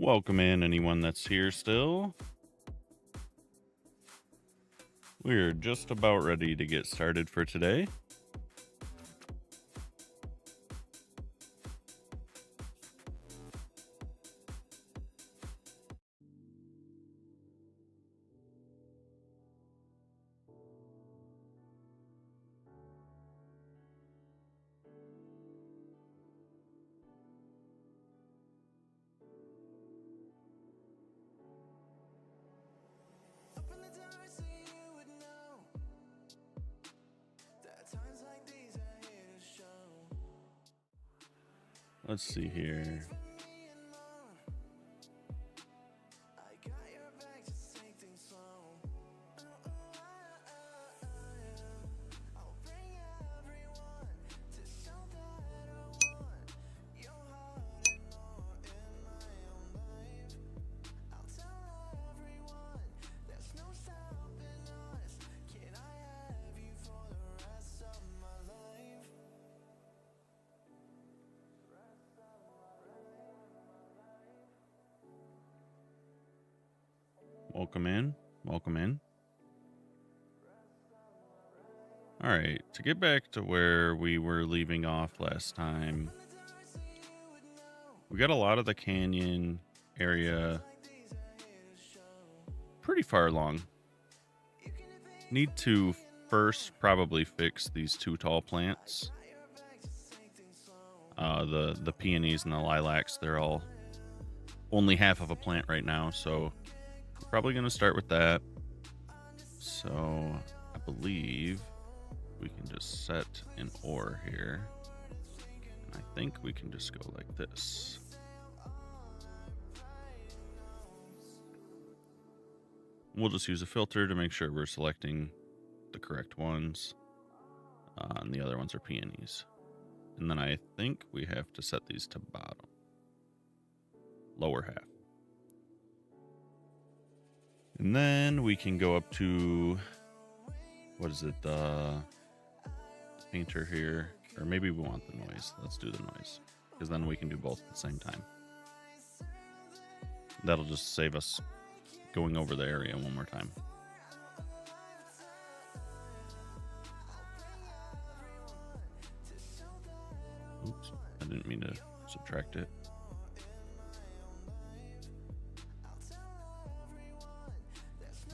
Welcome in anyone that's here still. We're just about ready to get started for today. Let's see here. Welcome in. Welcome in. All right, to get back to where we were leaving off last time, we got a lot of the canyon area pretty far along. Need to first probably fix these two tall plants. The peonies and the lilacs, they're all only half of a plant right now, so we're probably going to start with that. So I believe we can just set an ore here. And I think we can just go like this. We'll just use a filter to make sure we're selecting the correct ones. And the other ones are peonies. And then I think we have to set these to bottom. Lower half. And then we can go up to, what is it, the painter here. Or maybe we want the noise. Let's do the noise. Because then we can do both at the same time. That'll just save us going over the area one more time. Oops, I didn't mean to subtract it.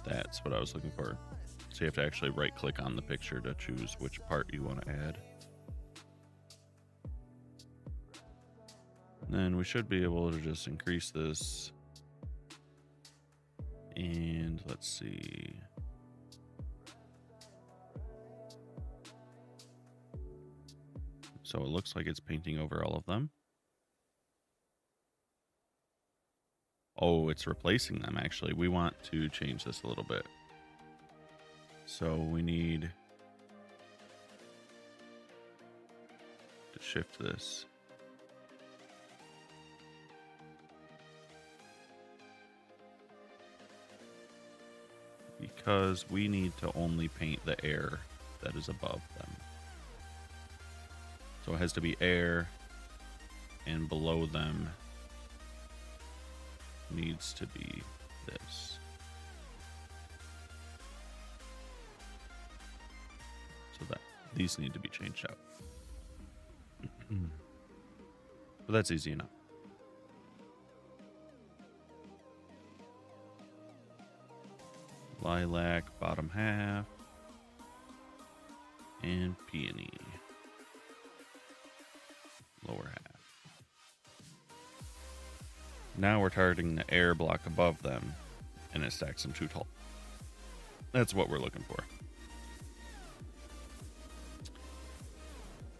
That's what I was looking for. So you have to actually right click on the picture to choose which part you want to add. And then we should be able to just increase this. And let's see. So it looks like it's painting over all of them. Oh, it's replacing them, actually. We want to change this a little bit. So we need to shift this. Because we need to only paint the air that is above them. So it has to be air, and below them needs to be this. So that these need to be changed out. But that's easy enough. Lilac, bottom half. And peony, lower half. Now we're targeting the air block above them, and it stacks them too tall. That's what we're looking for.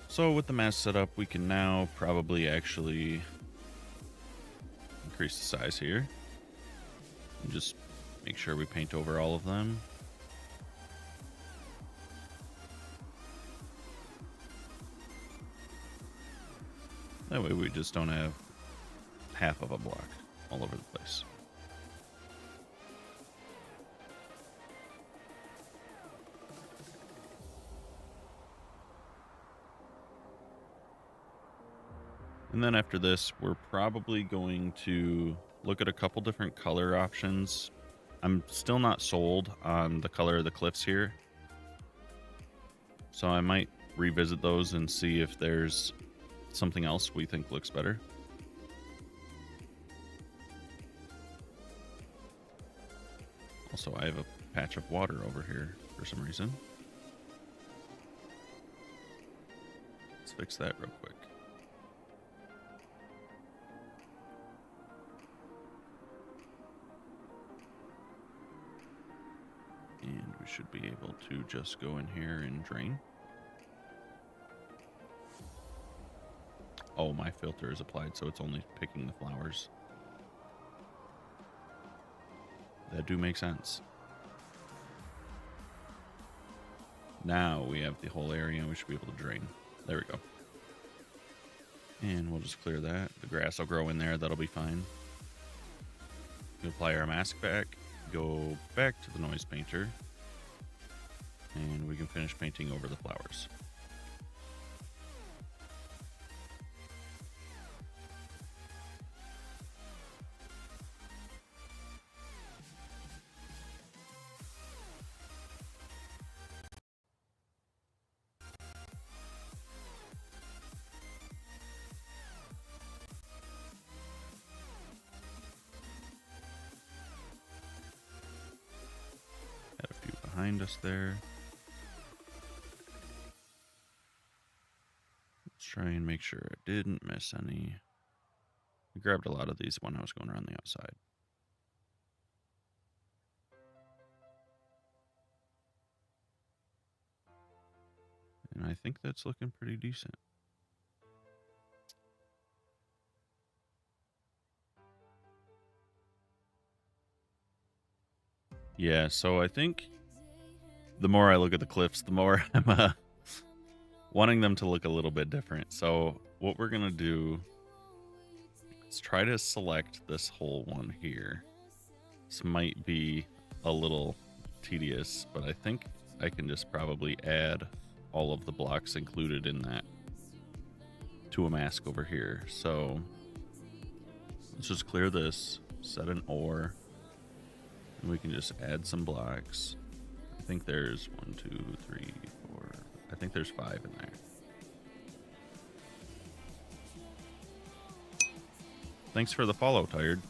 So with the mask set up, we can now probably actually increase the size here. And just make sure we paint over all of them. That way we just don't have half of a block all over the place. And then after this, we're probably going to look at a couple different color options. I'm still not sold on the color of the cliffs here, so I might revisit those and see if there's something else we think looks better. Also, I have a patch of water over here for some reason. Let's fix that real quick. And we should be able to just go in here and drain. Oh, my filter is applied, so it's only picking the flowers. That do make sense. Now we have the whole area and we should be able to drain. There we go. And we'll just clear that. The grass will grow in there. That'll be fine. We apply our mask back. Go back to the noise painter. And we can finish painting over the flowers. Got a few behind us there. Let's try and make sure I didn't miss any. I grabbed a lot of these when I was going around the outside. And I think that's looking pretty decent. Yeah, so I think the more I look at the cliffs, the more I'm wanting them to look a little bit different. So what we're going to do is try to select this whole one here. This might be a little tedious, but I think I can just probably add all of the blocks included in that to a mask over here. So let's just clear this, set an ore, and we can just add some blocks. I think there's 1, 2, 3, 4. I think there's 5 in there. Thanks for the follow, Tired.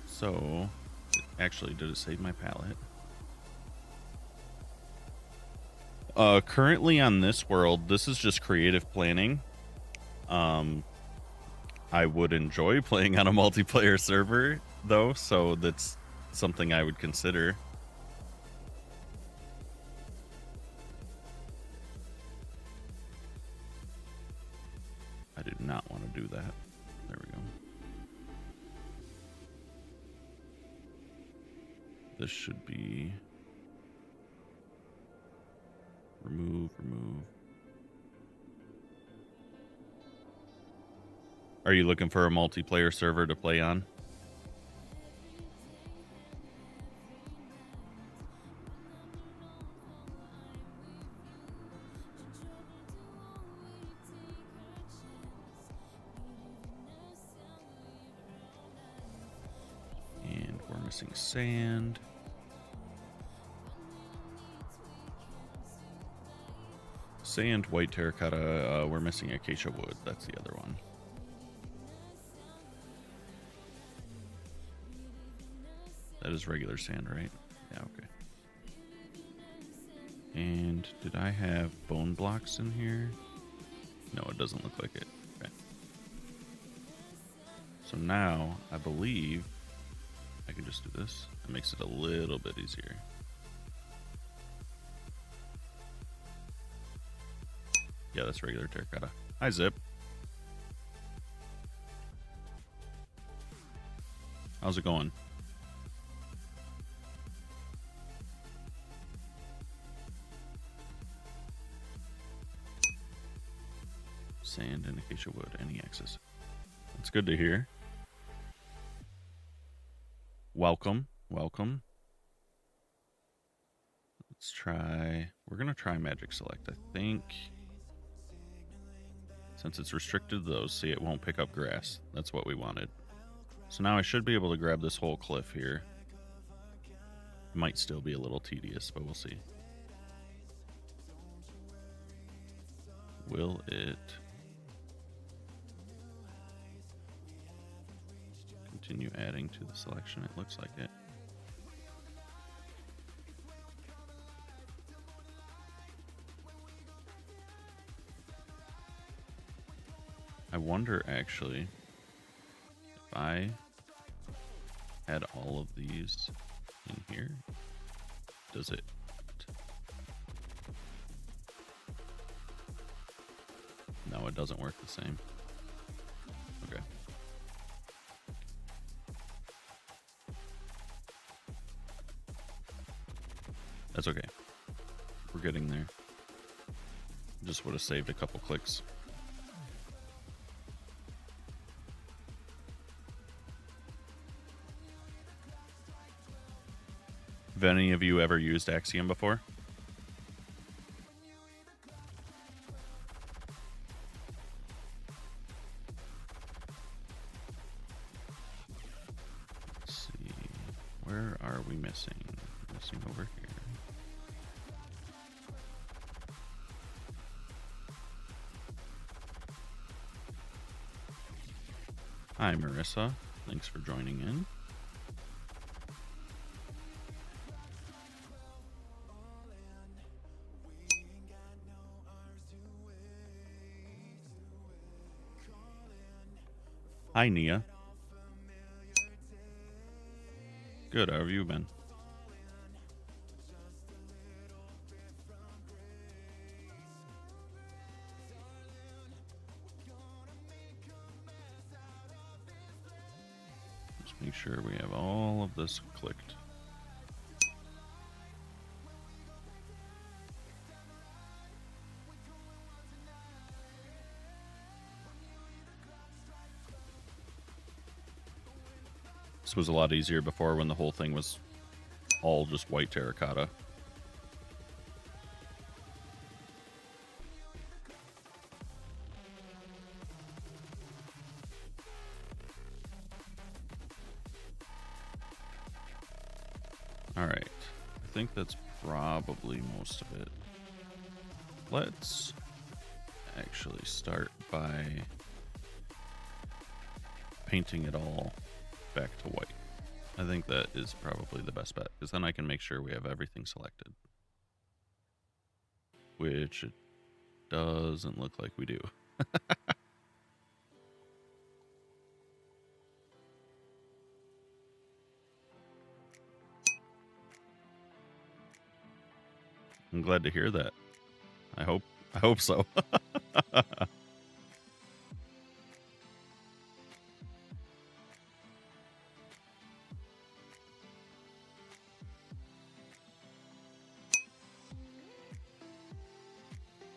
So, actually, did it save my palette? Currently on this world, this is just creative planning. I would enjoy playing on a multiplayer server, though, so that's something I would consider. I did not want to do that. There we go. This should be remove. Are you looking for a multiplayer server to play on? And we're missing sand. Sand, white terracotta. We're missing acacia wood. That's the other one. That is regular sand, right? Yeah, okay. And did I have bone blocks in here? No, it doesn't look like it. Okay. So now, I believe I can just do this. It makes it a little bit easier. Yeah, that's regular terracotta. Hi, Zip. How's it going? Sand and acacia wood, any access. That's good to hear. Welcome. Let's try. We're going to try magic select, I think. It's Since it's restricted to those, see, it won't pick up grass. That's what we wanted. So now I should be able to grab this whole cliff here. Might still be a little tedious, but we'll see. Will it continue adding to the selection? It looks like it. I wonder, actually, if I had all of these in here, does it? No, it doesn't work the same. Okay. That's okay. We're getting there. Just would have saved a couple clicks. Have any of you ever used Axiom before? Let's see. Where are we missing? Missing over here. Hi, Marissa. Thanks for joining in. Hi, Nia. Good, how have you been? Just make sure we have all of this clicked. This was a lot easier before when the whole thing was all just white terracotta. All right, I think that's probably most of it. Let's actually start by painting it all back to white. I think that is probably the best bet, because then I can make sure we have everything selected. Which it doesn't look like we do. I'm glad to hear that. I hope so.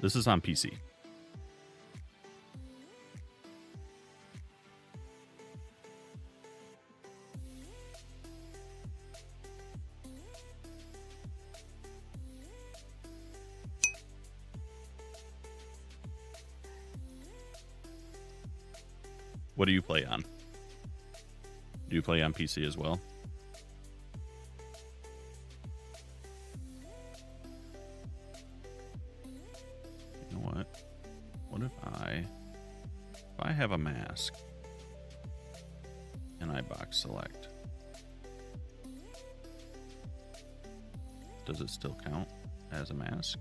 This is on PC. What do you play on? Do you play on PC as well? You know what? What if I have a mask and I box select? Does it still count as a mask?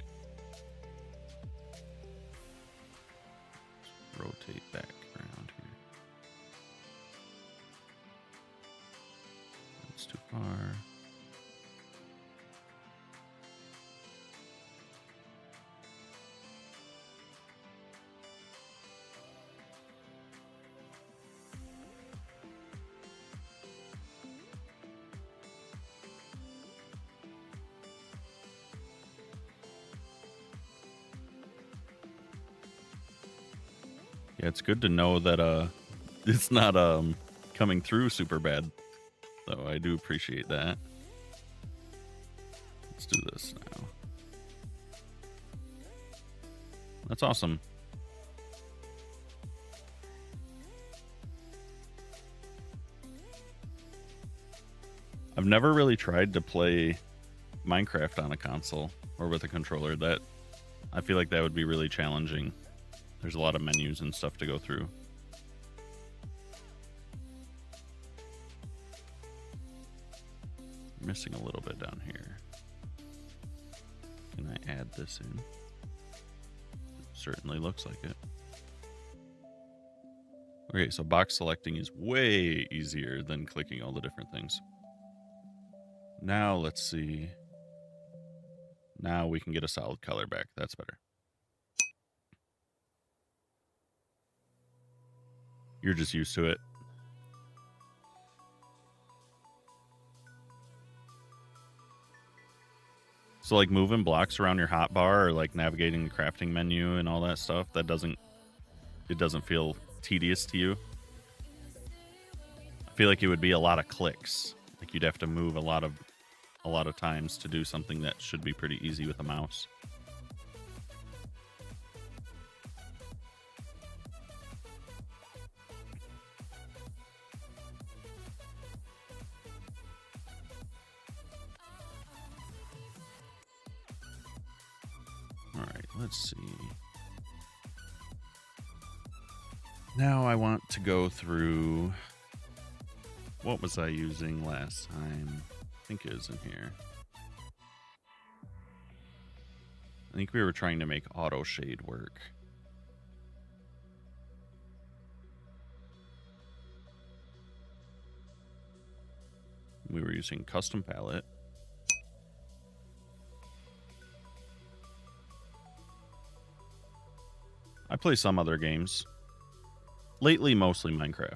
Rotate back around here. That's too far. Yeah, it's good to know that it's not coming through super bad. So I do appreciate that. Let's do this now. That's awesome. never really tried to play Minecraft on a console or with a controller. That I feel like that would be really challenging. There's a lot of menus and stuff to go through. Missing a little bit down here. Can I add this in? It certainly looks like it. Okay, so box selecting is way easier than clicking all the different things. Now let's see. Now we can get a solid color back. That's better. You're just used to it. So like moving blocks around your hotbar or like navigating the crafting menu and all that stuff, it doesn't feel tedious to you. I feel like it would be a lot of clicks. Like you'd have to move a lot of times to do something that should be pretty easy with a mouse. All right, let's see. Now I want to go through, what was I using last time? I think it was in here. I think we were trying to make auto shade work. We were using custom palette. I play some other games. Lately, mostly Minecraft.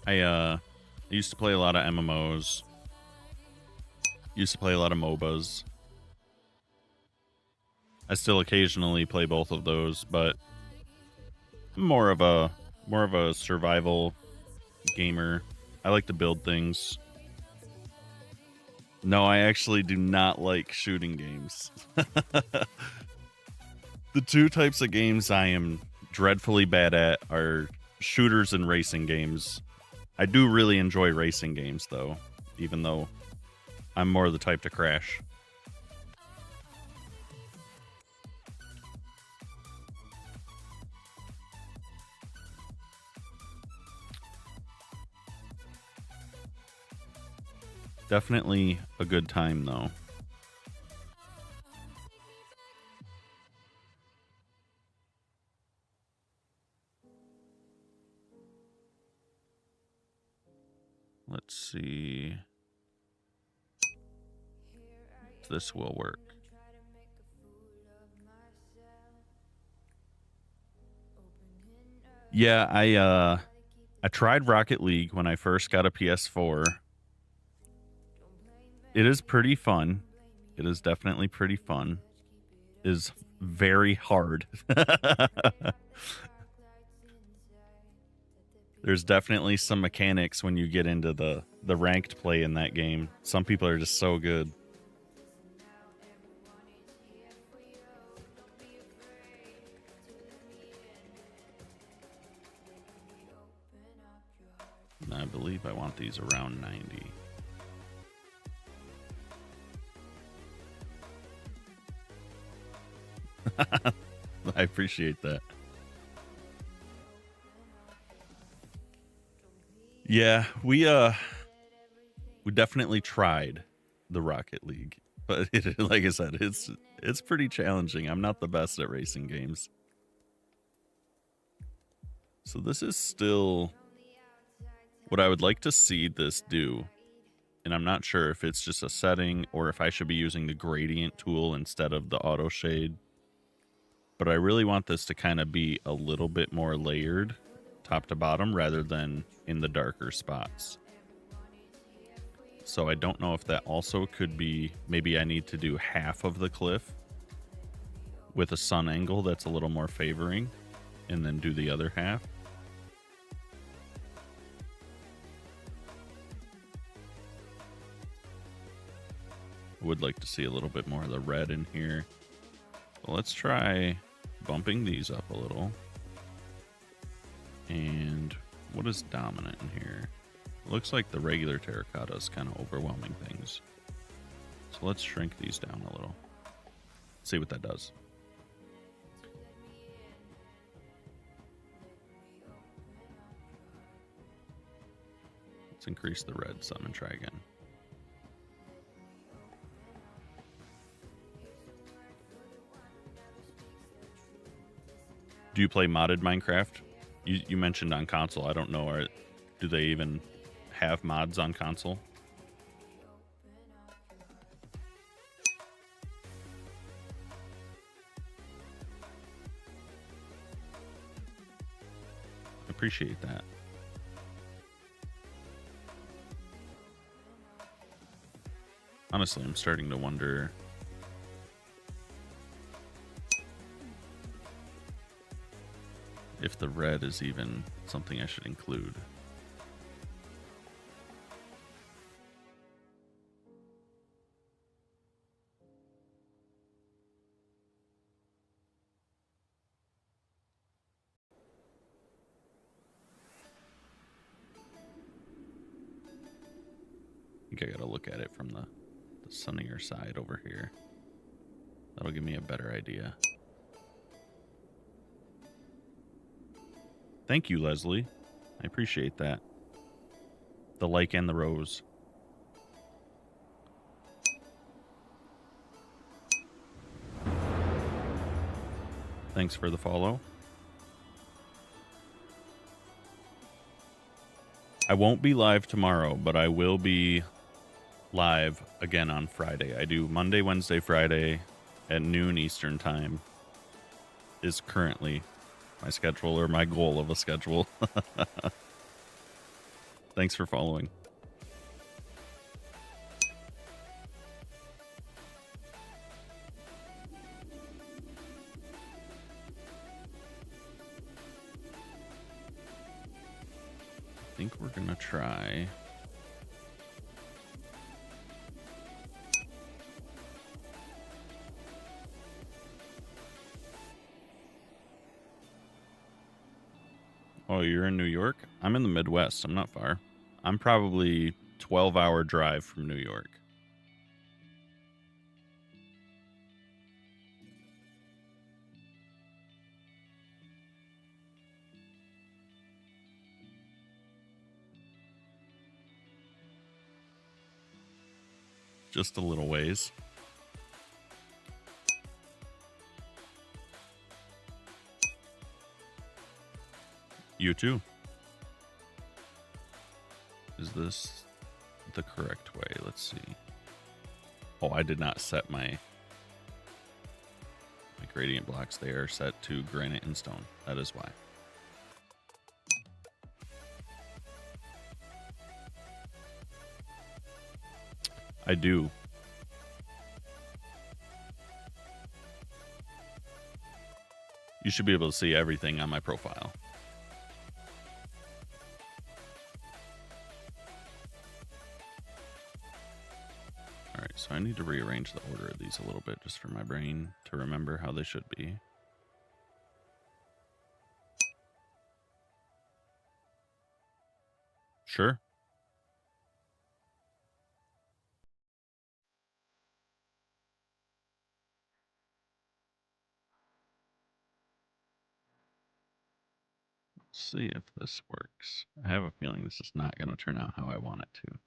I used to play a lot of MMOs. Used to play a lot of MOBAs. I still occasionally play both of those, but I'm more of a survival gamer. I like to build things. No, I actually do not like shooting games. The two types of games I am dreadfully bad at are shooters and racing games. I do really enjoy racing games, though, even though I'm more the type to crash. Definitely a good time, though. Let's see if this will work. Yeah, I tried Rocket League when I first got a PS4. It is pretty fun. It is definitely pretty fun. It is very hard. There's definitely some mechanics when you get into the ranked play in that game. Some people are just so good. And I believe I want these around 90. I appreciate that. Yeah, we definitely tried the Rocket League, but like I said, it's pretty challenging. I'm not the best at racing games. So this is still what I would like to see this do. And I'm not sure if it's just a setting or if I should be using the gradient tool instead of the auto shade. But I really want this to kind of be a little bit more layered top to bottom rather than in the darker spots. So I don't know if that also could be, maybe I need to do half of the cliff with a sun angle that's a little more favoring and then do the other half. would like to see a little bit more of the red in here. So let's try bumping these up a little. And what is dominant in here? It looks like the regular terracotta is kind of overwhelming things. So let's shrink these down a little. See what that does. Let's increase the red some and try again. Do you play modded Minecraft? You mentioned on console. I don't know. Do they even have mods on console? Appreciate that. Honestly, I'm starting to wonder if the red is even something I should include. I think I gotta look at it from the sunnier side over here. That'll give me a better idea. Thank you, Leslie. I appreciate that. The like and the rose. Thanks for the follow. I won't be live tomorrow, but I will be live again on Friday. I do Monday, Wednesday, Friday at noon Eastern time is currently my schedule, or my goal of a schedule. Thanks for following. I think we're gonna try Oh, you're in New York? I'm in the Midwest. I'm not far. I'm probably 12-hour drive from New York. Just a little ways. You too. Is this the correct way? Let's see. Oh, I did not set my gradient blocks. They are set to granite and stone. That is why. I do. You should be able to see everything on my profile. Alright, so I need to rearrange the order of these a little bit just for my brain to remember how they should be. Sure. Let's see if this works. I have a feeling this is not going to turn out how I want it to.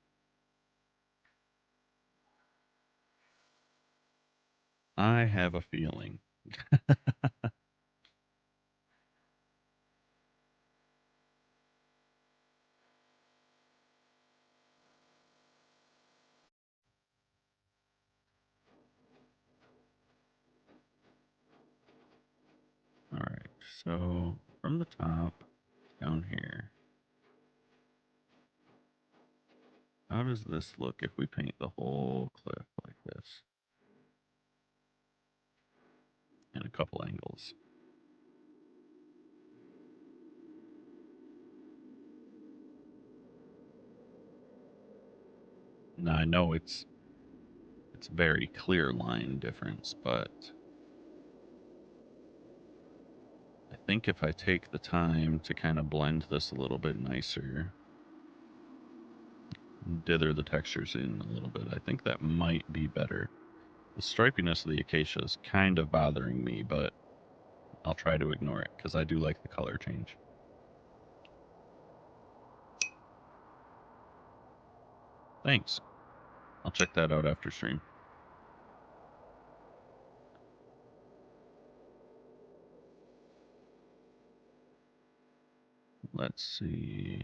I have a feeling. All right, so from the top down here, how does this look if we paint the whole cliff like this? In a couple angles. Now I know it's it's a very clear line difference, but I think if I take the time to kind of blend this a little bit nicer, dither the textures in a little bit, I think that might be better. The stripiness of the acacia is kind of bothering me, but I'll try to ignore it because I do like the color change. Thanks. I'll check that out after stream. Let's see.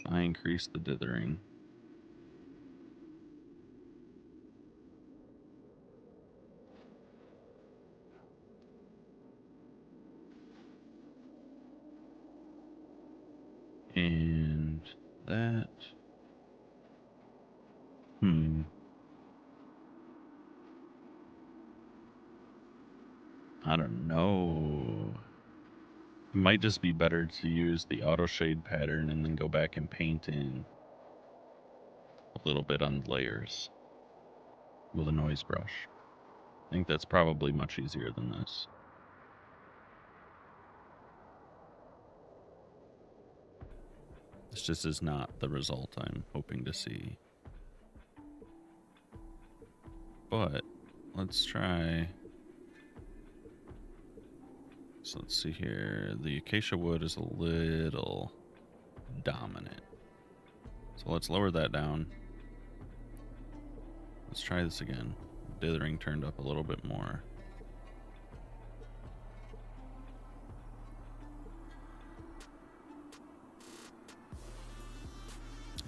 I increase the dithering. And that. I don't know. It might just be better to use the auto shade pattern and then go back and paint in a little bit on layers with a noise brush. I think that's probably much easier than this. This just is not the result I'm hoping to see. But let's try. So let's see here. The acacia wood is a little dominant. So let's lower that down. Let's try this again. Dithering turned up a little bit more.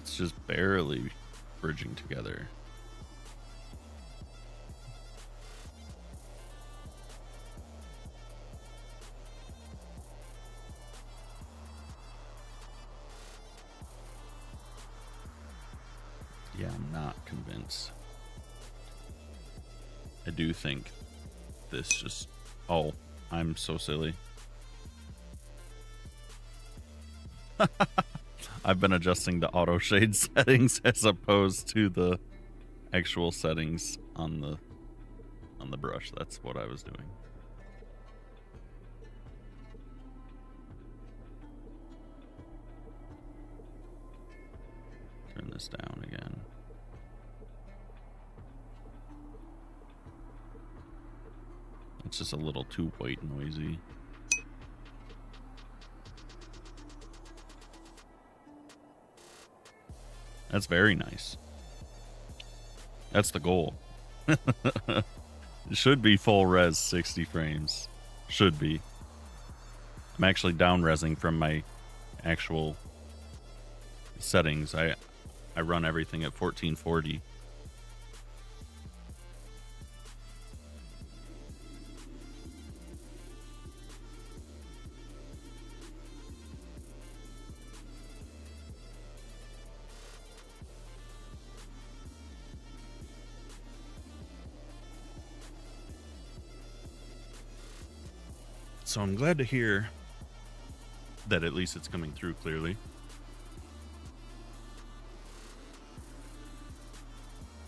It's just barely bridging together. Yeah, I'm not convinced. I do think this just... Oh, I'm so silly. I've been adjusting the auto shade settings as opposed to the actual settings on the brush. That's what I was doing. Turn this down again. It's just a little too white noisy. That's very nice. That's the goal. It should be full res 60 frames. Should be. I'm actually down resing from my actual settings. I run everything at 1440. So I'm glad to hear that at least it's coming through clearly.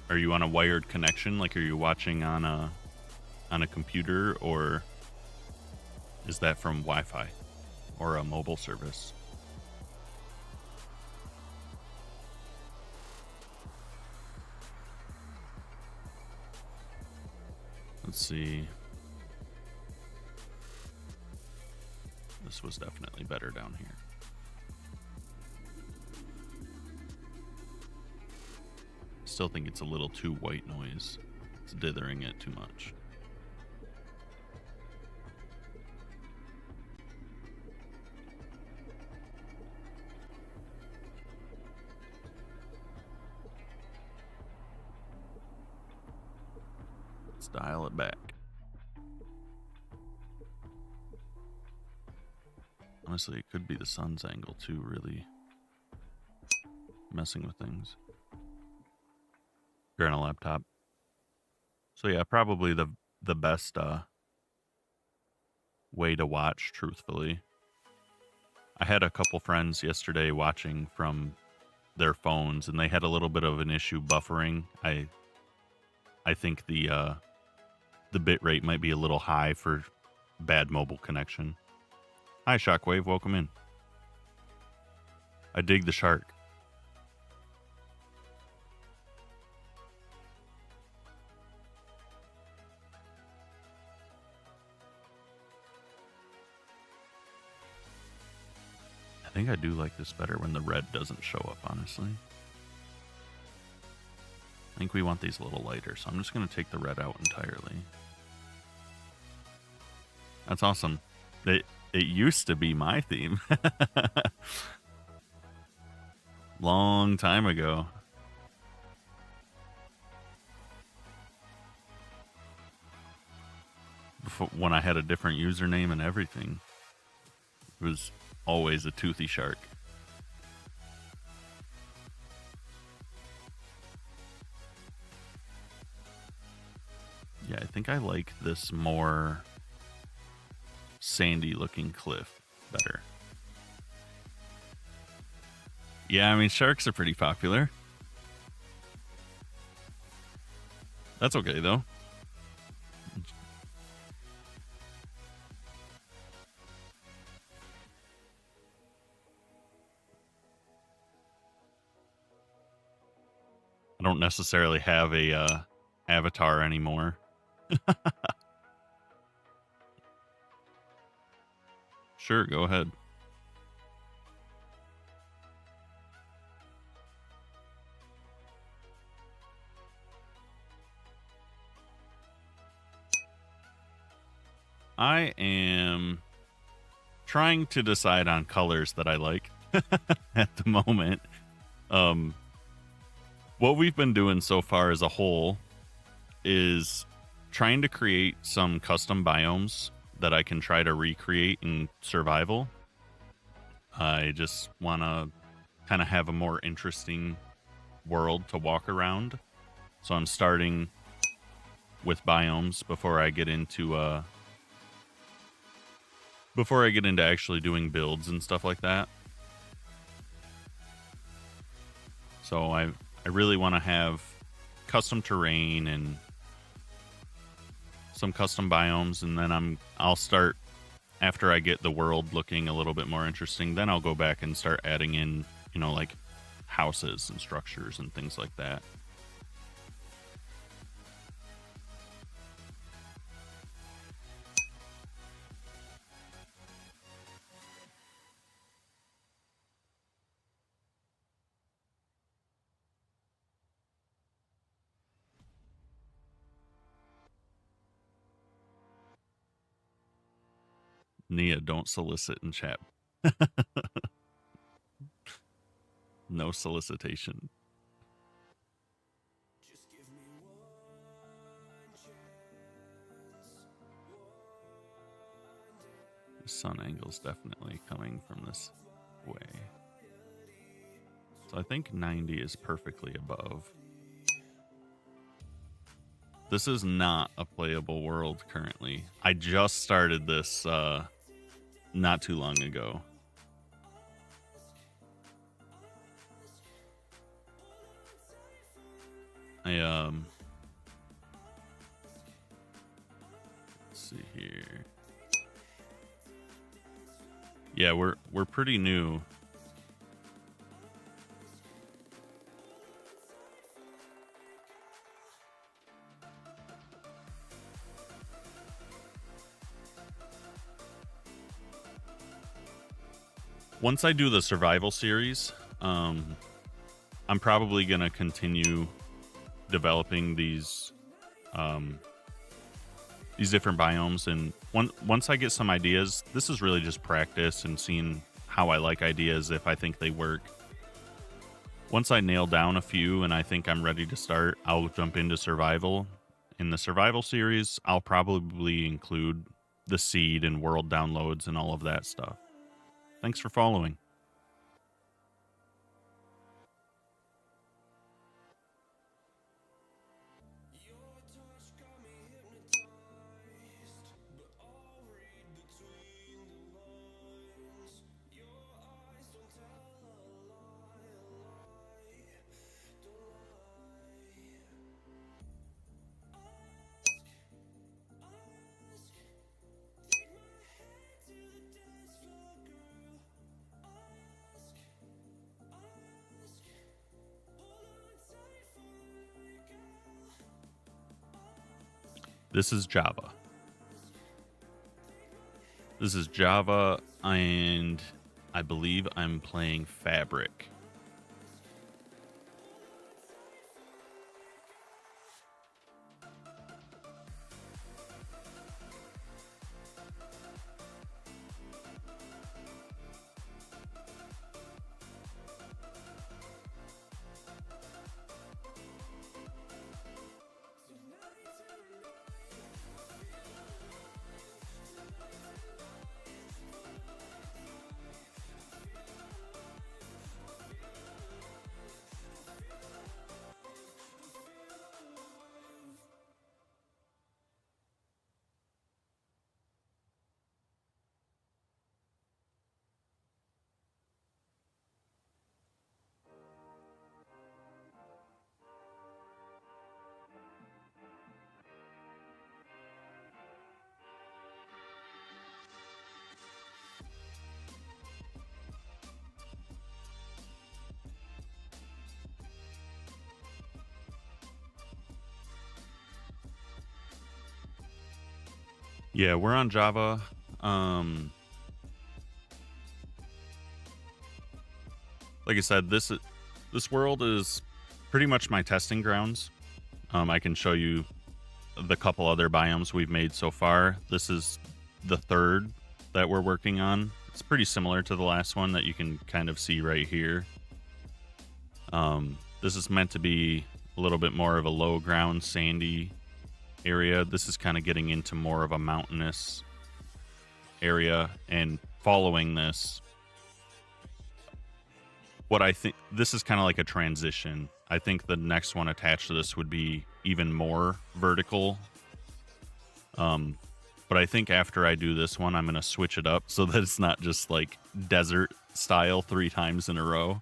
Are you on a wired connection? Like, are you watching on a computer, or is that from Wi-Fi or a mobile service? Let's see. This was definitely better down here. Still think it's a little too white noise. It's dithering it too much. Let's dial it back. Honestly, it could be the sun's angle too, really messing with things. You're on a laptop. So yeah, probably the best way to watch, truthfully. I had a couple friends yesterday watching from their phones, and they had a little bit of an issue buffering. I think the bit rate might be a little high for bad mobile connection. Hi, Shockwave. Welcome in. I dig the shark. I think I do like this better when the red doesn't show up, honestly. I think we want these a little lighter, so I'm just going to take the red out entirely. That's awesome. It used to be my theme. Long time ago. Before, when I had a different username and everything. It was always a toothy shark. Yeah, I think I like this more sandy looking cliff better. Yeah, I mean, sharks are pretty popular. That's okay, though. I don't necessarily have a avatar anymore. Sure, go ahead. I am trying to decide on colors that I like at the moment. What we've been doing so far as a whole is trying to create some custom biomes that I can try to recreate in survival. I just want to kind of have a more interesting world to walk around. So I'm starting with biomes before I get into actually doing builds and stuff like that. So I really want to have custom terrain and some custom biomes, and then I'll start after I get the world looking a little bit more interesting. Then I'll go back and start adding in, you know, like houses and structures and things like that. Nia, don't solicit in chat. No solicitation. The sun angle's definitely coming from this way. So I think 90 is perfectly above. This is not a playable world currently. I just started this not too long ago. Let's see here. Yeah, we're pretty new. Once I do the survival series, I'm probably gonna continue developing these different biomes, and once I get some ideas, this is really just practice and seeing how I like ideas, if I think they work. Once I nail down a few and I think I'm ready to start, I'll jump into survival. In the survival series, I'll probably include the seed and world downloads and all of that stuff. Thanks for following. This is Java. This is Java, and I believe I'm playing Fabric. Yeah, we're on Java. Like I said, this world is pretty much my testing grounds. I can show you the couple other biomes we've made so far. This is the third that we're working on. It's pretty similar to the last one that you can kind of see right here. This is meant to be a little bit more of a low ground, sandy area. This is kind of getting into more of a mountainous area, and following this, what I think, this is kind of like a transition. I think the next one attached to this would be even more vertical. But I think after I do this one, I'm going to switch it up so that it's not just like desert style 3 times in a row.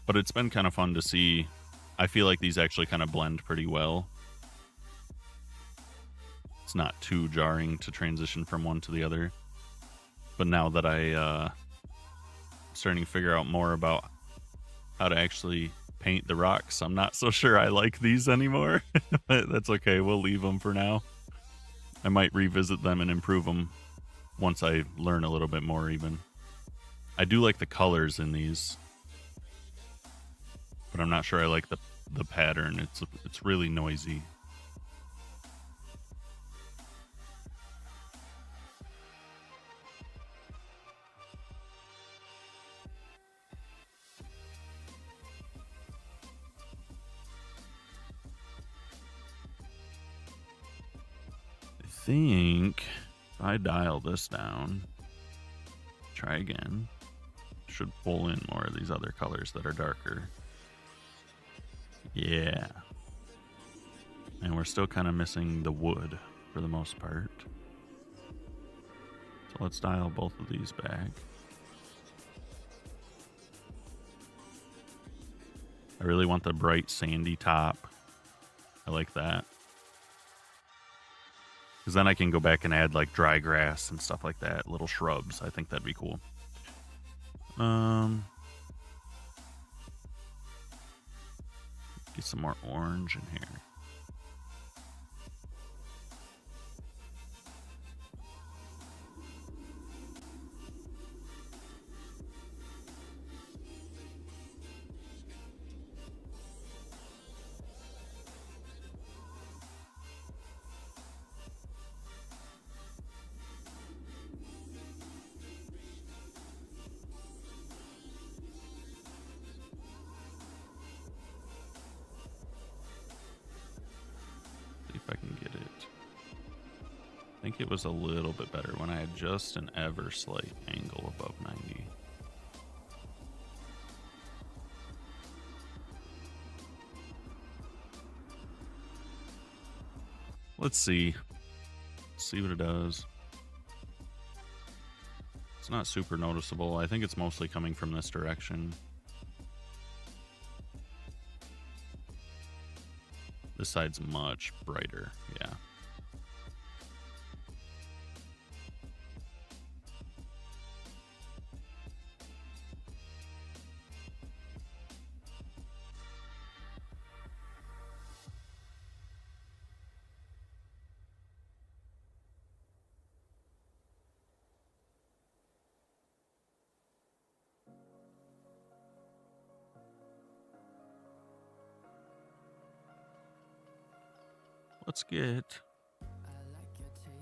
But it's been kind of fun to see. I feel like these actually kind of blend pretty well. It's not too jarring to transition from one to the other. But now that I'm starting to figure out more about how to actually paint the rocks, I'm not so sure I like these anymore. But that's okay. We'll leave them for now. I might revisit them and improve them once I learn a little bit more even. I do like the colors in these, but I'm not sure I like the pattern. It's really noisy. I think if I dial this down, try again, should pull in more of these other colors that are darker. Yeah. And we're still kind of missing the wood for the most part. So let's dial both of these back. I really want the bright sandy top. I like that. Because then I can go back and add like dry grass and stuff like that, little shrubs. I think that'd be cool. Get some more orange in here. I can get it. I think it was a little bit better when I had just an ever slight angle above 90. Let's see. See what it does. It's not super noticeable. I think it's mostly coming from this direction. This side's much brighter, yeah.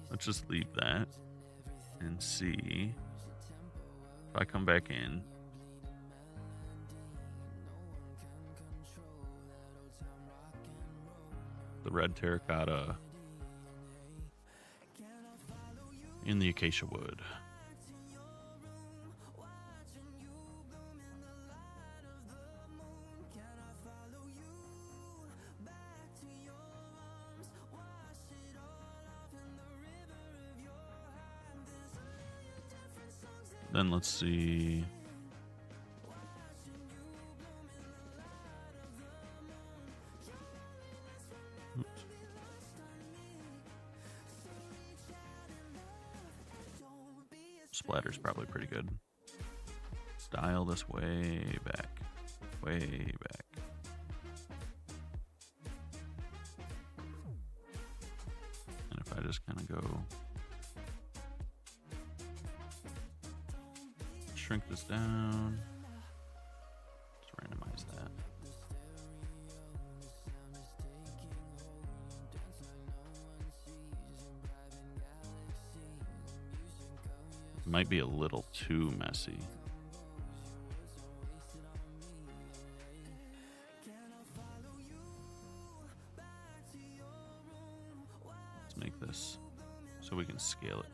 let's just leave that and see if I come back in. The red terracotta in the acacia wood. Then let's see. Oops. Splatter's probably pretty good. Dial this way back. Way back. And if I just kind of go shrink this down, let's randomize that. It might be a little too messy. Let's make this so we can scale it.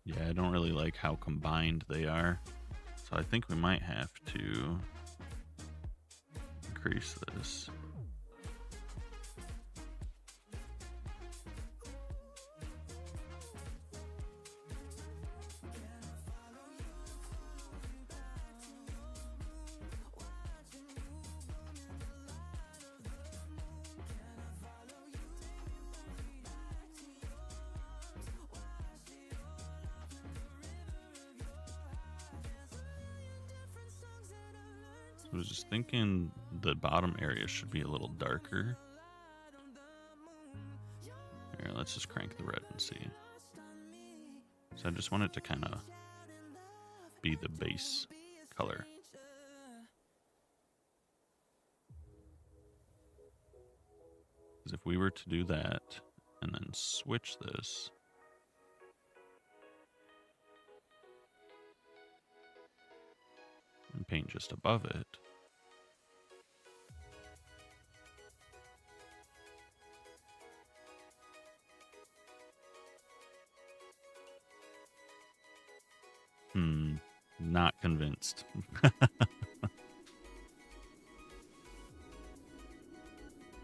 Yeah, I don't really like how combined they are, so I think we might have to increase this. I was just thinking the bottom area should be a little darker. Here, let's just crank the red and see. So I just want it to kind of be the base color. Because if we were to do that and then switch this, and paint just above it, not convinced.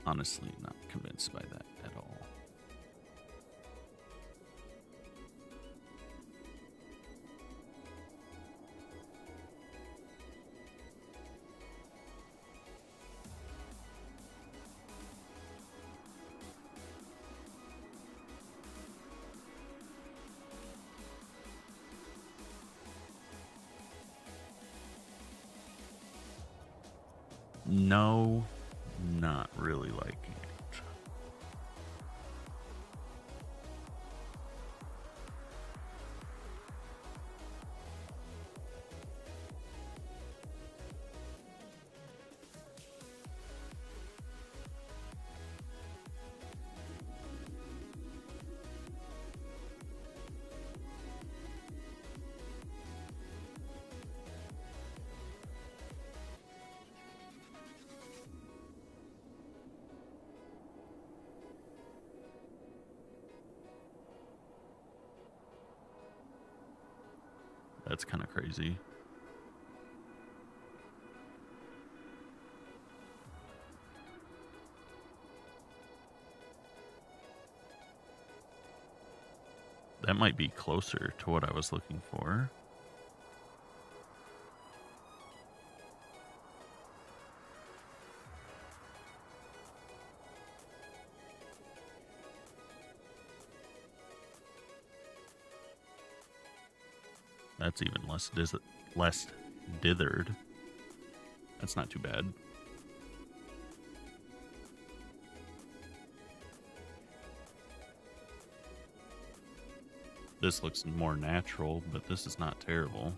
Honestly, not convinced by that at all. No, not really liking it. That's kind of crazy. That might be closer to what I was looking for. That's even less dithered. That's not too bad. This looks more natural, but this is not terrible.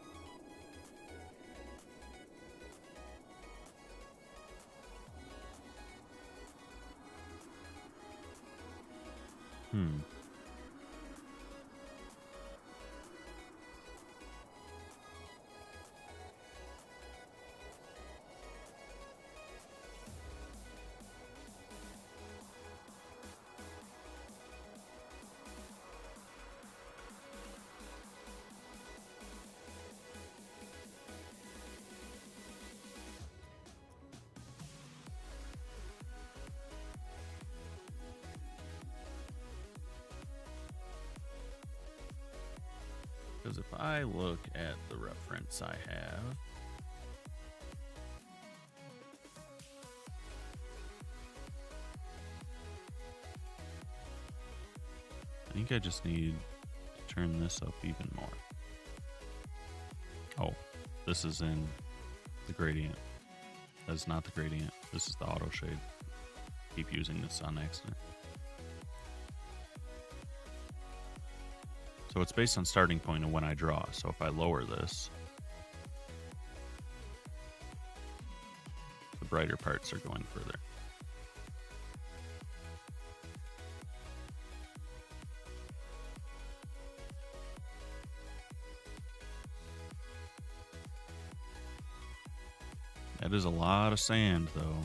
Because if I look at the reference I have, I think I just need to turn this up even more. Oh, this is in the gradient. That is not the gradient. This is the auto shade. Keep using this on accident. So it's based on starting point of when I draw. So if I lower this, the brighter parts are going further. That is a lot of sand, though.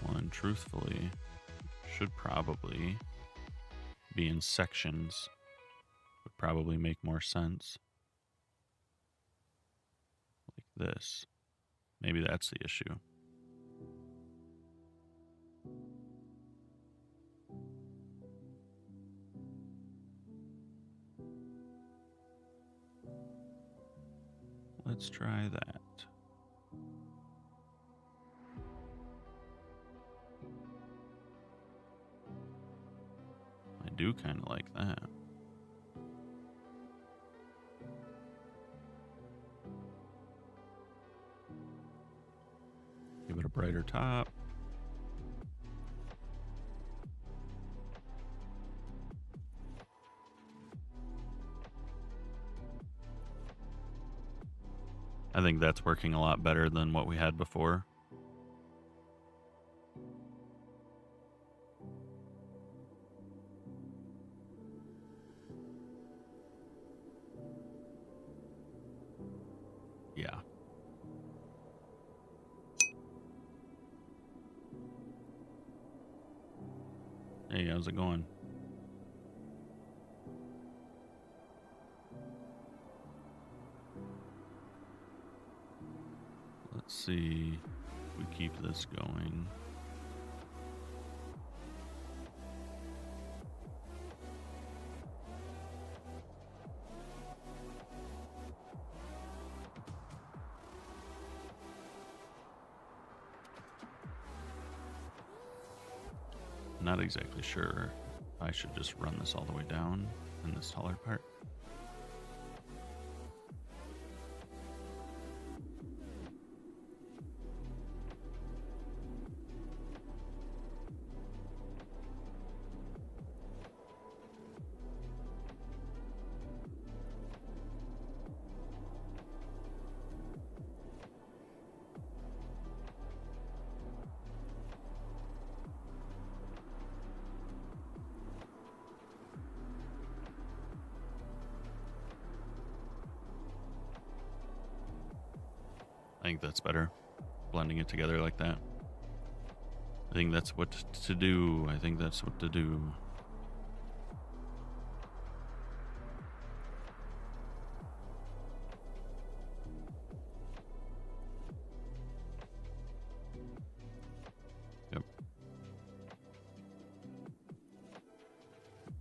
One, truthfully, should probably be in sections. Would probably make more sense. Like this. Maybe that's the issue. Let's try that. I do kind of like that. Give it a brighter top. I think that's working a lot better than what we had before. Yeah. Hey, how's it going? Let's see if we keep this going. Not exactly sure. I should just run this all the way down in this taller part. I think that's better, blending it together like that. I think that's what to do. I think that's what to do. Yep.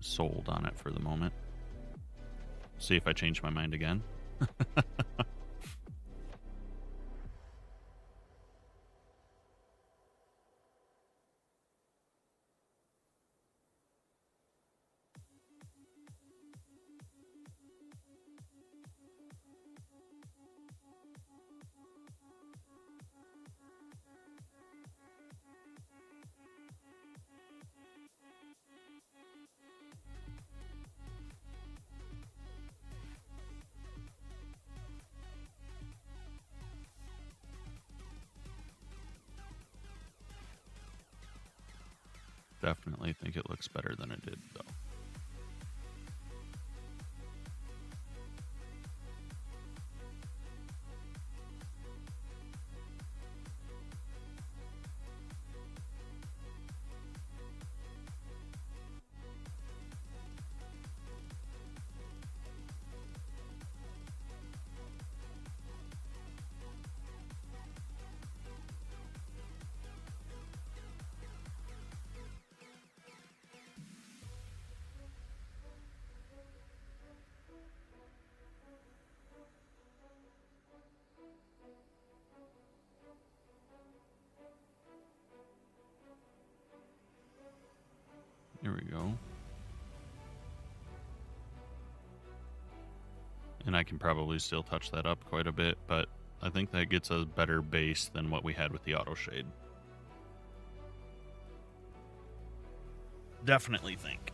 Sold on it for the moment. See if I change my mind again. Definitely think it looks better than it did, though. Here we go. And I can probably still touch that up quite a bit, but I think that gets a better base than what we had with the auto shade. Definitely think.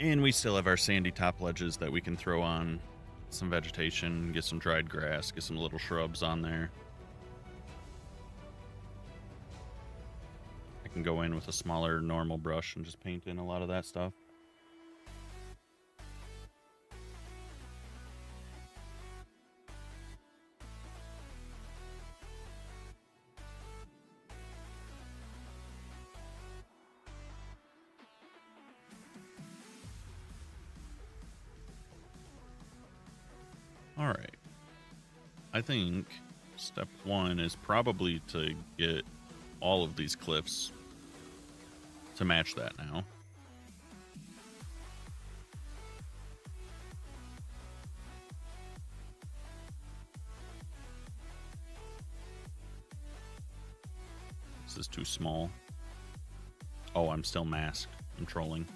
And we still have our sandy top ledges that we can throw on some vegetation, get some dried grass, get some little shrubs on there. I can go in with a smaller normal brush and just paint in a lot of that stuff. All right. I think step one is probably to get all of these cliffs to match that now. This is too small. Oh, I'm still masked. I'm trolling.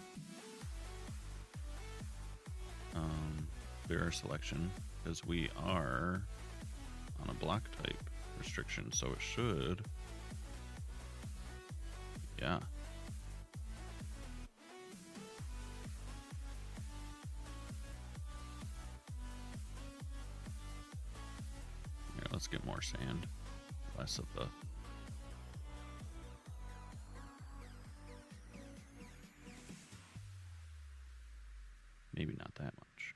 Clear our selection because we are on a block type restriction, so it should. Yeah. Yeah, let's get more sand. Less of the maybe not that much.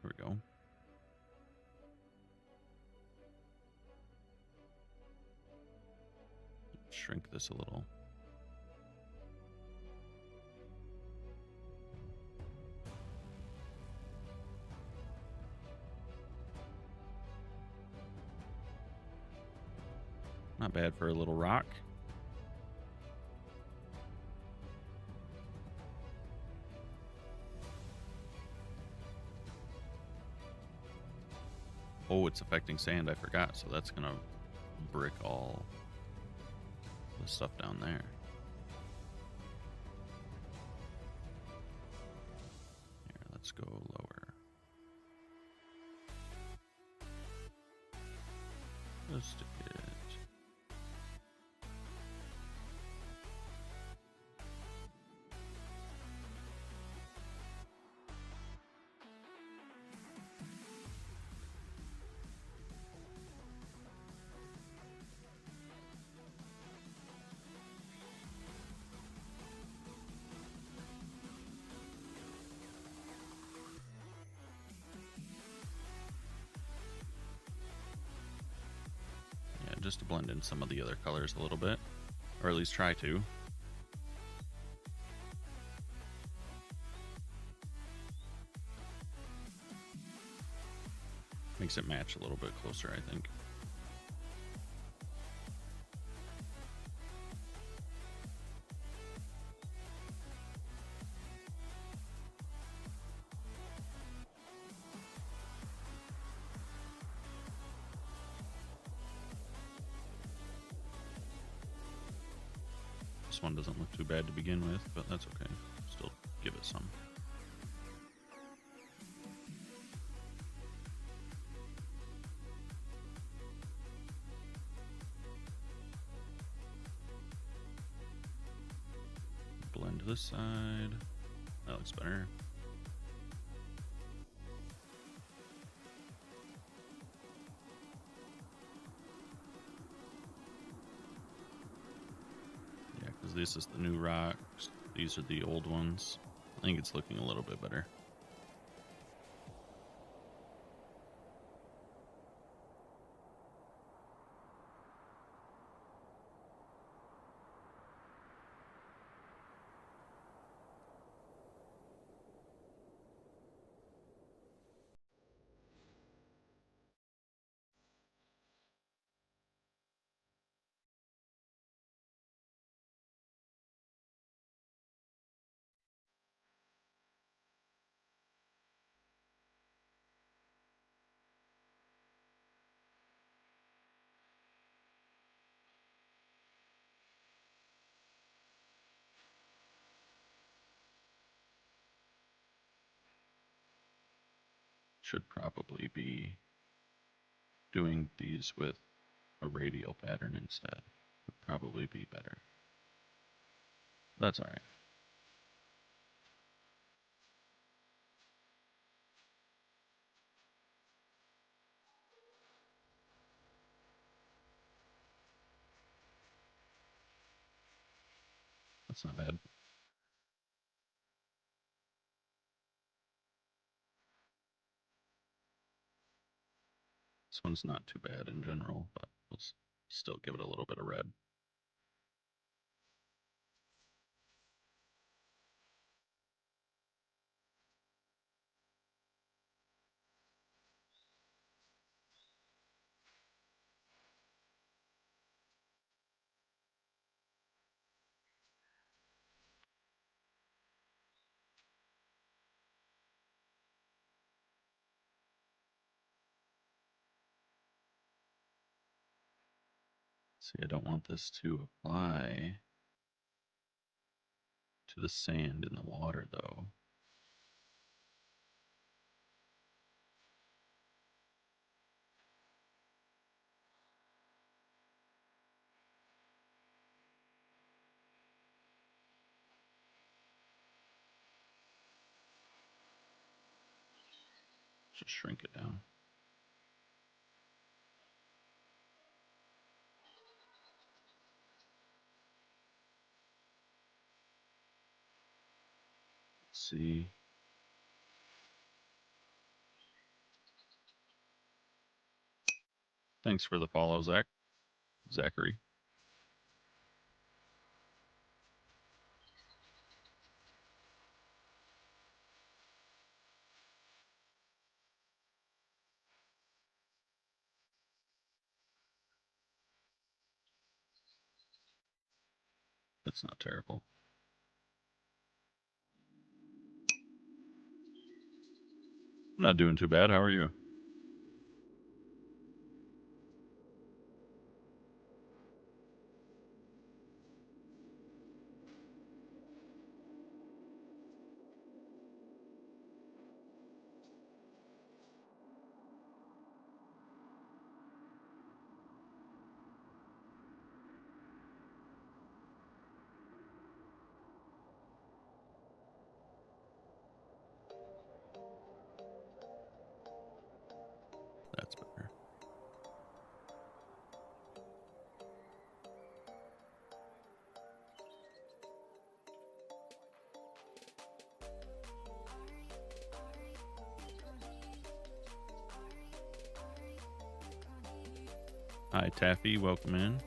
There we go. Shrink this a little. Not bad for a little rock. Oh, it's affecting sand. I forgot. So that's going to brick all the stuff down there. Here, let's go lower. Just a bit. Just to blend in some of the other colors a little bit, or at least try to. Makes it match a little bit closer, I think. This one doesn't look too bad to begin with, but that's okay. Still give it some. Blend this side. That looks better. this is the new rocks. These are the old ones. I think it's looking a little bit better. Should probably be doing these with a radial pattern instead. Would probably be better. That's all right. That's not bad. This one's not too bad in general, but we'll still give it a little bit of red. See, I don't want this to apply to the sand in the water, though. Just shrink it down. Let's see. Thanks for the follow, Zachary. That's not terrible. I'm not doing too bad. How are you? That's better. Hi, Taffy. Welcome in.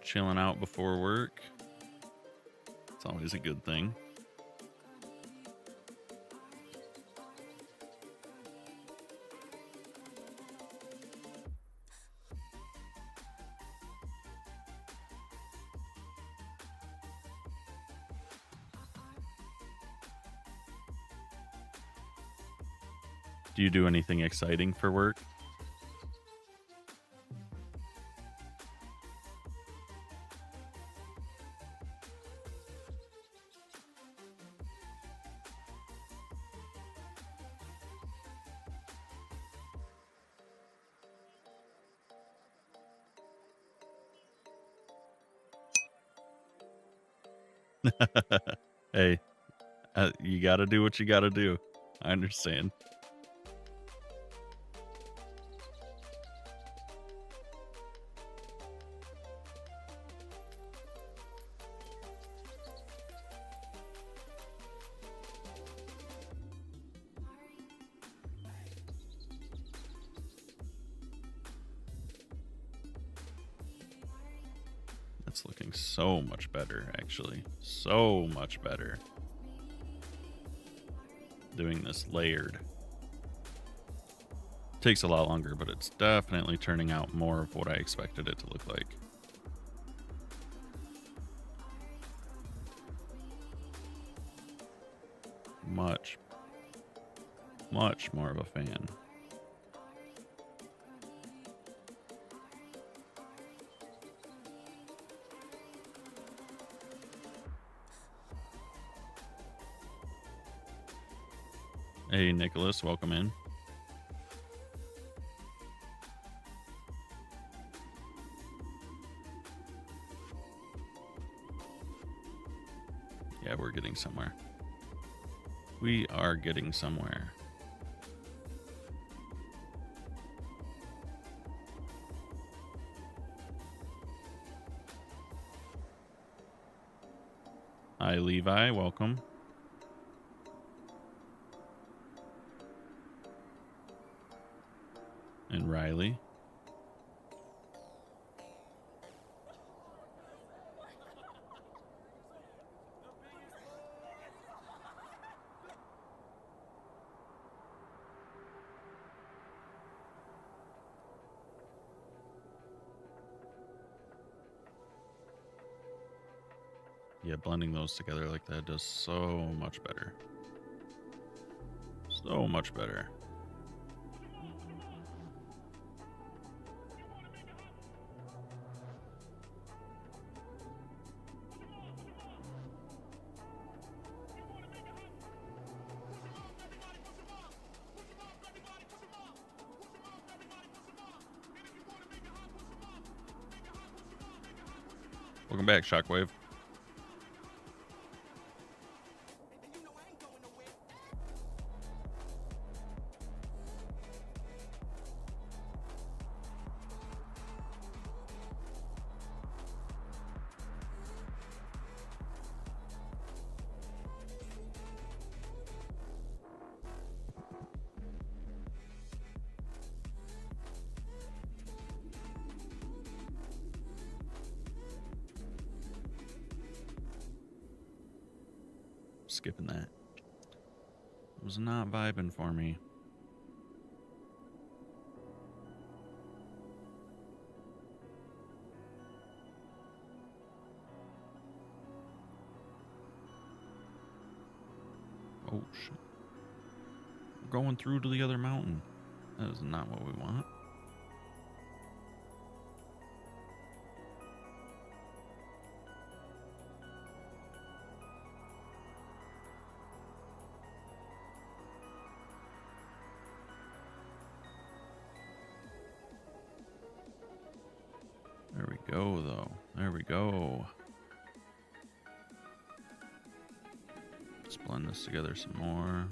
Chilling out before work. It's always a good thing. Do you do anything exciting for work? Hey, you got to do what you got to do. I understand. this looking so much better, actually. So much better. Doing this layered. Takes a lot longer, but it's definitely turning out more of what I expected it to look like. Much more of a fan. Hey, Nicholas, welcome in. Yeah, we're getting somewhere. We are getting somewhere. Hi, Levi, welcome. And Riley. Yeah, blending those together like that does so much better. So much better. Welcome back, Shockwave. Skipping that. It was not vibing for me. Oh shit. We're going through to the other mountain. That is not what we want. There we go, though. There we go. Let's blend this together some more.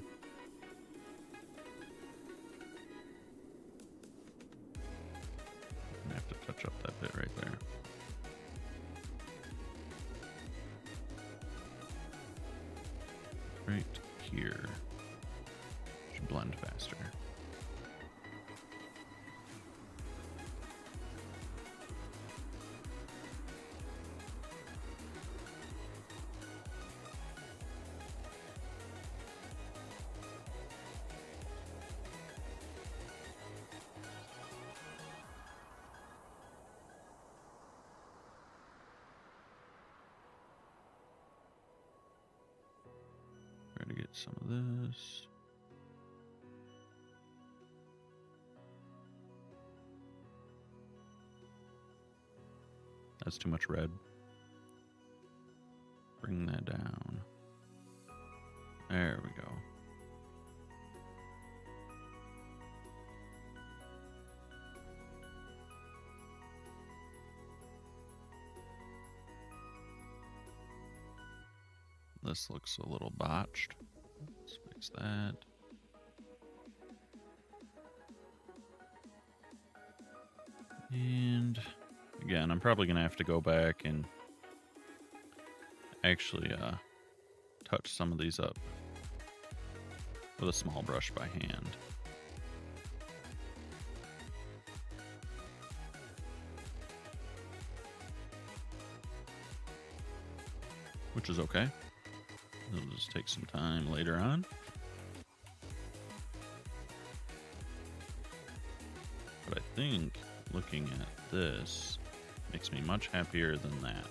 I have to touch up that bit right there. Right here. Should blend faster. Try to get some of this. That's too much red. Bring that down. There we go. This looks a little botched. Let's fix that. And again, I'm probably going to have to go back and actually touch some of these up with a small brush by hand. which is okay. It'll just take some time later on. But I think looking at this makes me much happier than that.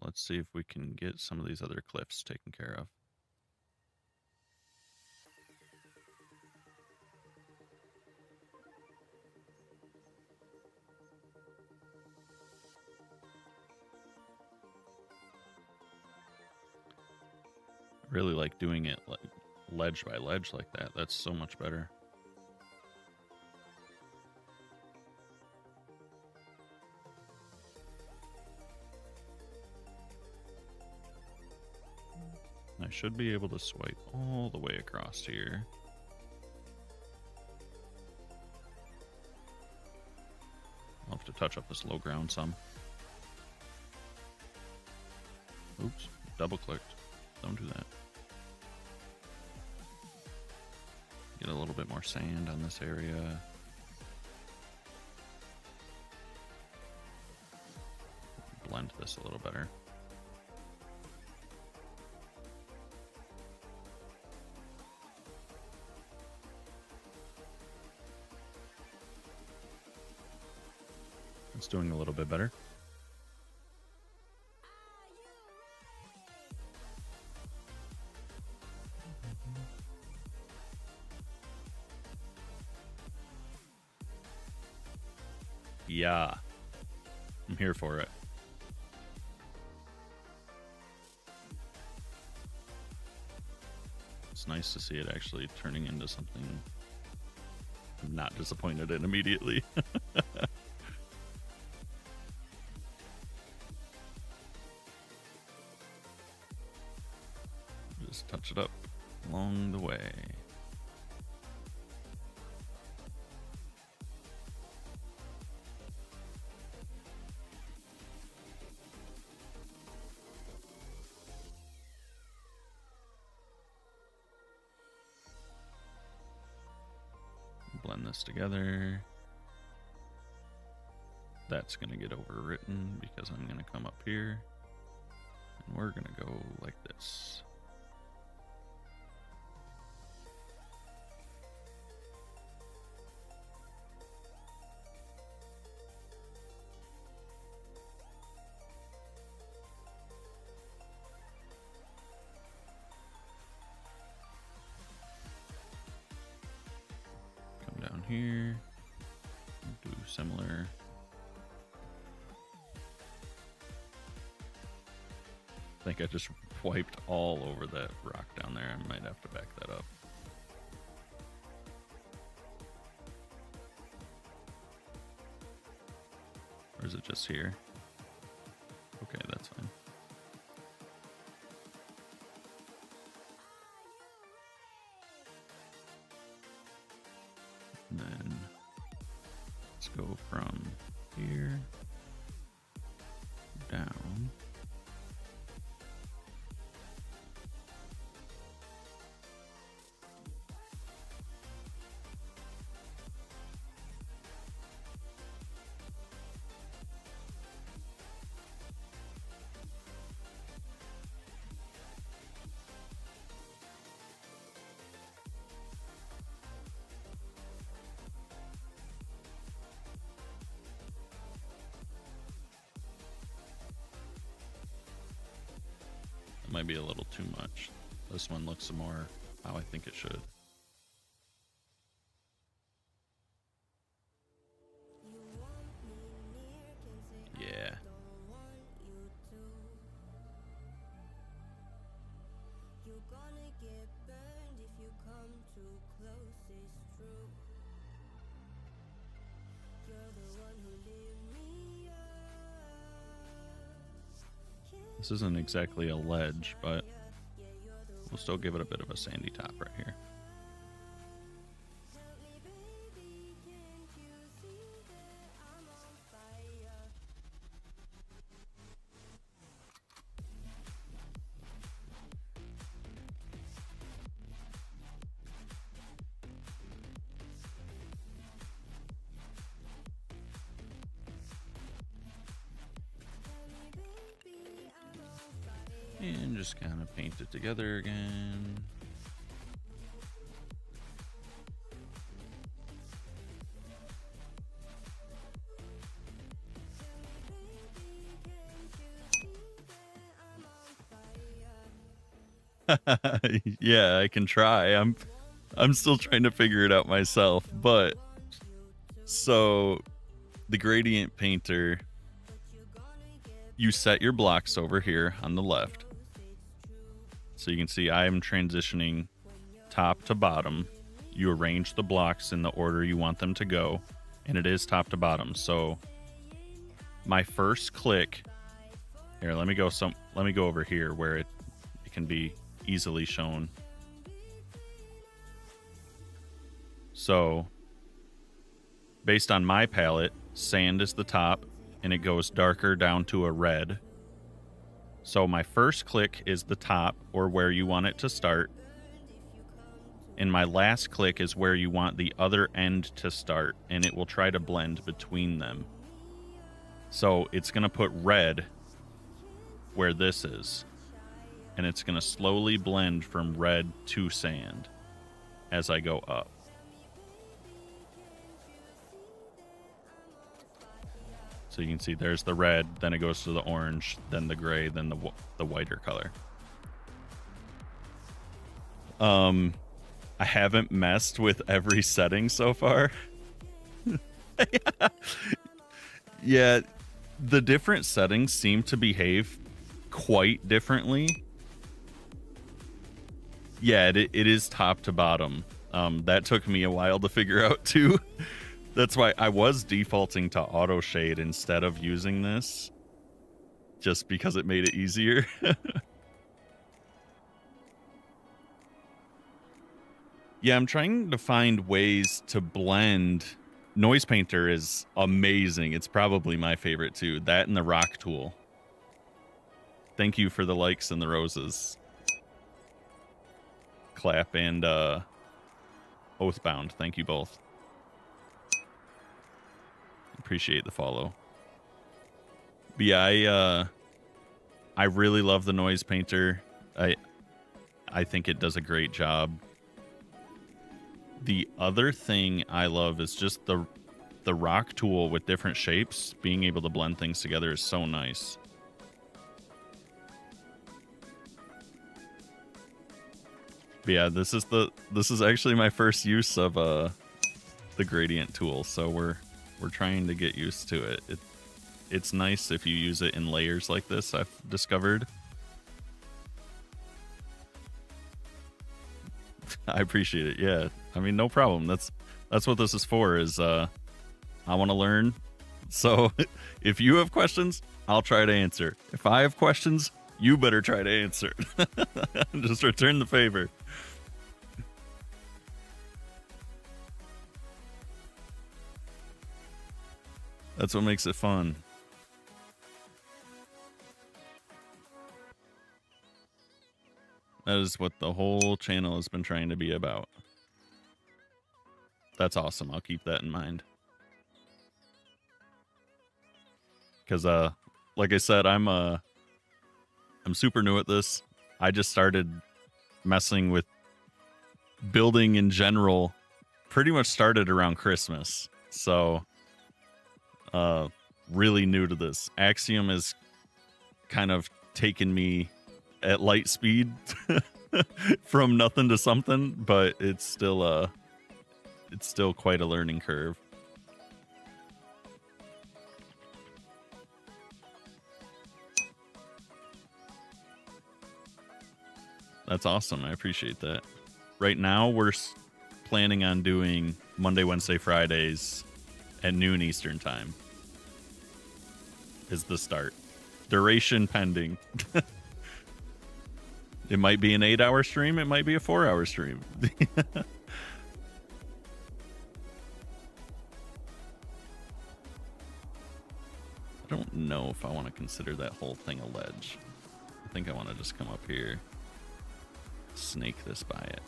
Let's see if we can get some of these other cliffs taken care of. I really like doing it like ledge by ledge like that. That's so much better. I should be able to swipe all the way across here. I'll have to touch up this low ground some. Oops, double clicked. Don't do that. Get a little bit more sand on this area. Blend this a little better. It's doing a little bit better. Yeah, I'm here for it. It's nice to see it actually turning into something I'm not disappointed in immediately. Just touch it up along the way. Blend this together. That's going to get overwritten because I'm going to come up here and we're going to go like this. Down here, do similar. I think I just wiped all over that rock down there. I might have to back that up. Or is it just here? Okay, that's fine. And then let's go from here down. Might be a little too much. This one looks more how I think it should. Yeah. This isn't exactly a ledge, but we'll still give it a bit of a sandy top right here. And just kind of paint it together again. Yeah, I can try. I'm still trying to figure it out myself, but so the gradient painter, you set your blocks over here on the left. So you can see I'm transitioning top to bottom. You arrange the blocks in the order you want them to go, and it is top to bottom. So my first click here, let me go over here where it can be easily shown. So based on my palette, sand is the top and it goes darker down to a red. So my first click is the top, or where you want it to start, and my last click is where you want the other end to start, and it will try to blend between them. So it's going to put red where this is, and it's going to slowly blend from red to sand as I go up. So you can see there's the red, then it goes to the orange, then the gray, then the whiter color. I haven't messed with every setting so far. Yeah, the different settings seem to behave quite differently. Yeah, it is top to bottom. That took me a while to figure out too. That's why I was defaulting to auto shade instead of using this, just because it made it easier. Yeah, I'm trying to find ways to blend. Noise Painter is amazing. It's probably my favorite too. That and the rock tool. Thank you for the likes and the roses. Clap and Oathbound. Thank you both. Appreciate the follow. But yeah, I really love the Noise Painter. I think it does a great job. The other thing I love is just the rock tool with different shapes. Being able to blend things together is so nice. But yeah, this is actually my first use of the gradient tool, so we're trying to get used to it. It's nice if you use it in layers like this, I've discovered. I appreciate it. Yeah, I mean, no problem. That's what this is for. Is I want to learn. So if you have questions, I'll try to answer. If I have questions, you better try to answer. Just return the favor. That's what makes it fun. That is what the whole channel has been trying to be about. That's awesome. I'll keep that in mind. Because, like I said, I'm super new at this. I just started messing with building in general. Pretty much started around Christmas. So, really new to this. Axiom has kind of taken me at light speed from nothing to something, but it's still quite a learning curve. That's awesome. I appreciate that. Right now, we're planning on doing Monday, Wednesday, Fridays at noon Eastern time. Is the start. Duration pending. It might be an 8-hour stream. It might be a 4-hour stream. I don't know if I want to consider that whole thing a ledge. I think I want to just come up here, snake this by it.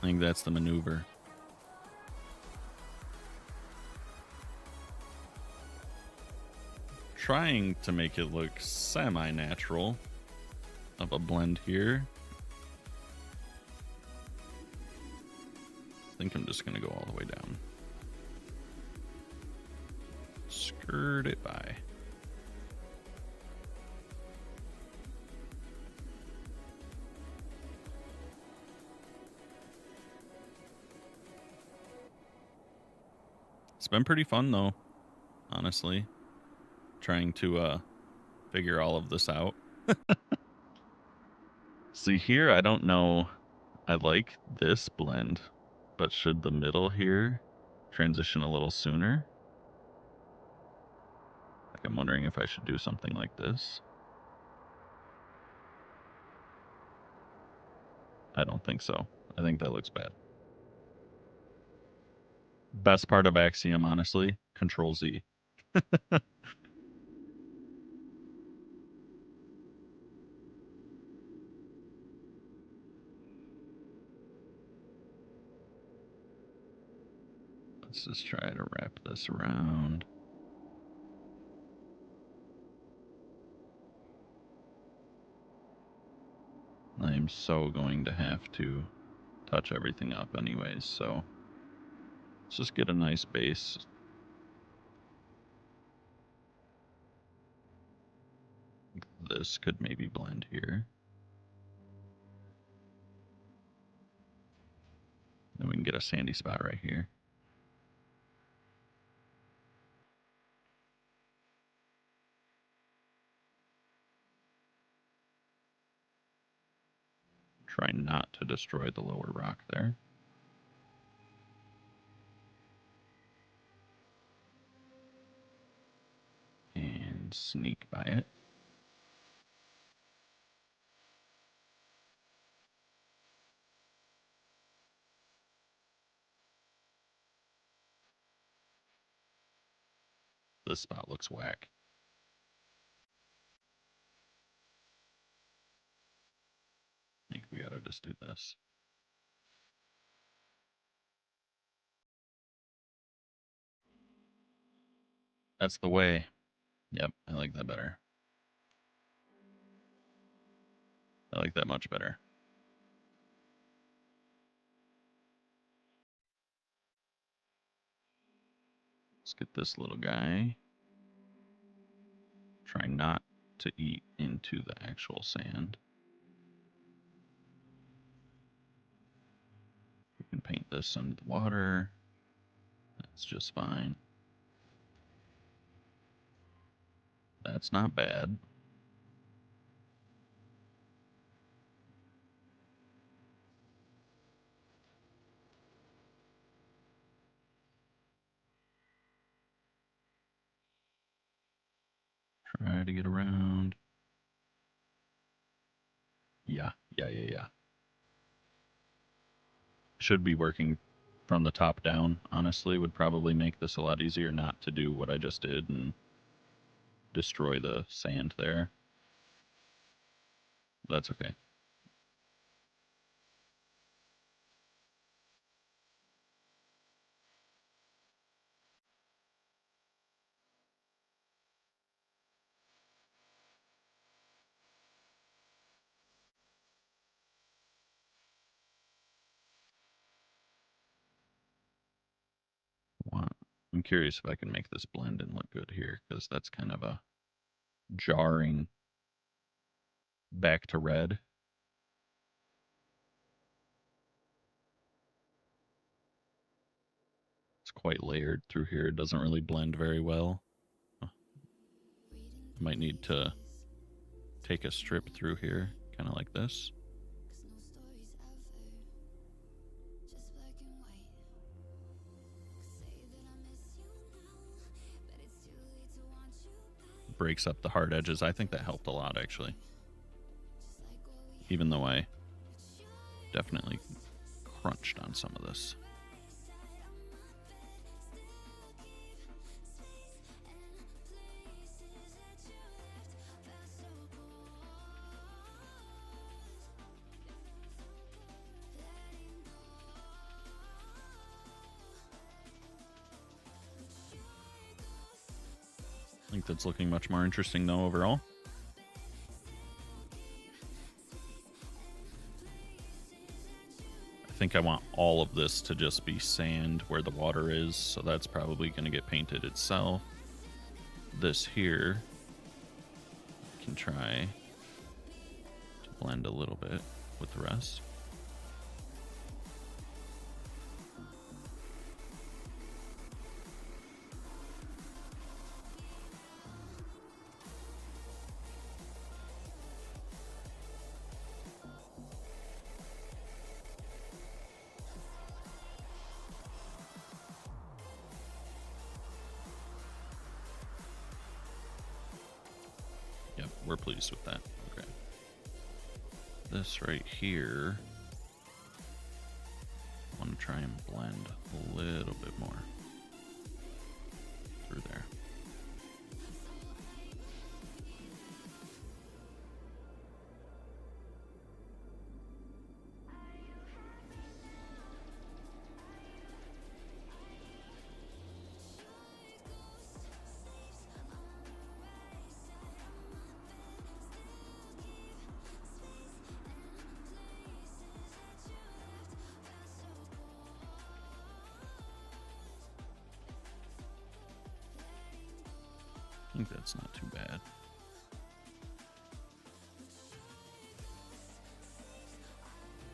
I think that's the maneuver. trying to make it look semi-natural of a blend here. I think I'm just going to go all the way down. Skirt it by. It's been pretty fun though, honestly, trying to figure all of this out. See here, I don't know. I like this blend, but should the middle here transition a little sooner? Like, I'm wondering if I should do something like this. I don't think so. I think that looks bad. Best part of Axiom, honestly, Control Z. Let's just try to wrap this around. I'm so going to have to touch everything up anyways, so let's just get a nice base. This could maybe blend here. Then we can get a sandy spot right here. Try not to destroy the lower rock there. And sneak by it. This spot looks whack. I think we gotta just do this. That's the way. Yep, I like that better. I like that much better. Let's get this little guy. Try not to eat into the actual sand. We can paint this under the water. That's just fine. That's not bad. Try to get around. Yeah. Should be working from the top down, honestly. Would probably make this a lot easier not to do what I just did and destroy the sand there. That's okay. I'm curious if I can make this blend and look good here, because that's kind of a jarring back to red. It's quite layered through here. It doesn't really blend very well. I might need to take a strip through here, kind of like this. Breaks up the hard edges. I think that helped a lot, actually. Even though I definitely crunched on some of this. I think think that's looking much more interesting though overall. I think I want all of this to just be sand where the water is, so that's probably going to get painted itself. This here can try to blend a little bit with the rest. Yep, we're pleased with that. Okay. This right here, I want to try and blend a little bit more through there. I think that's not too bad.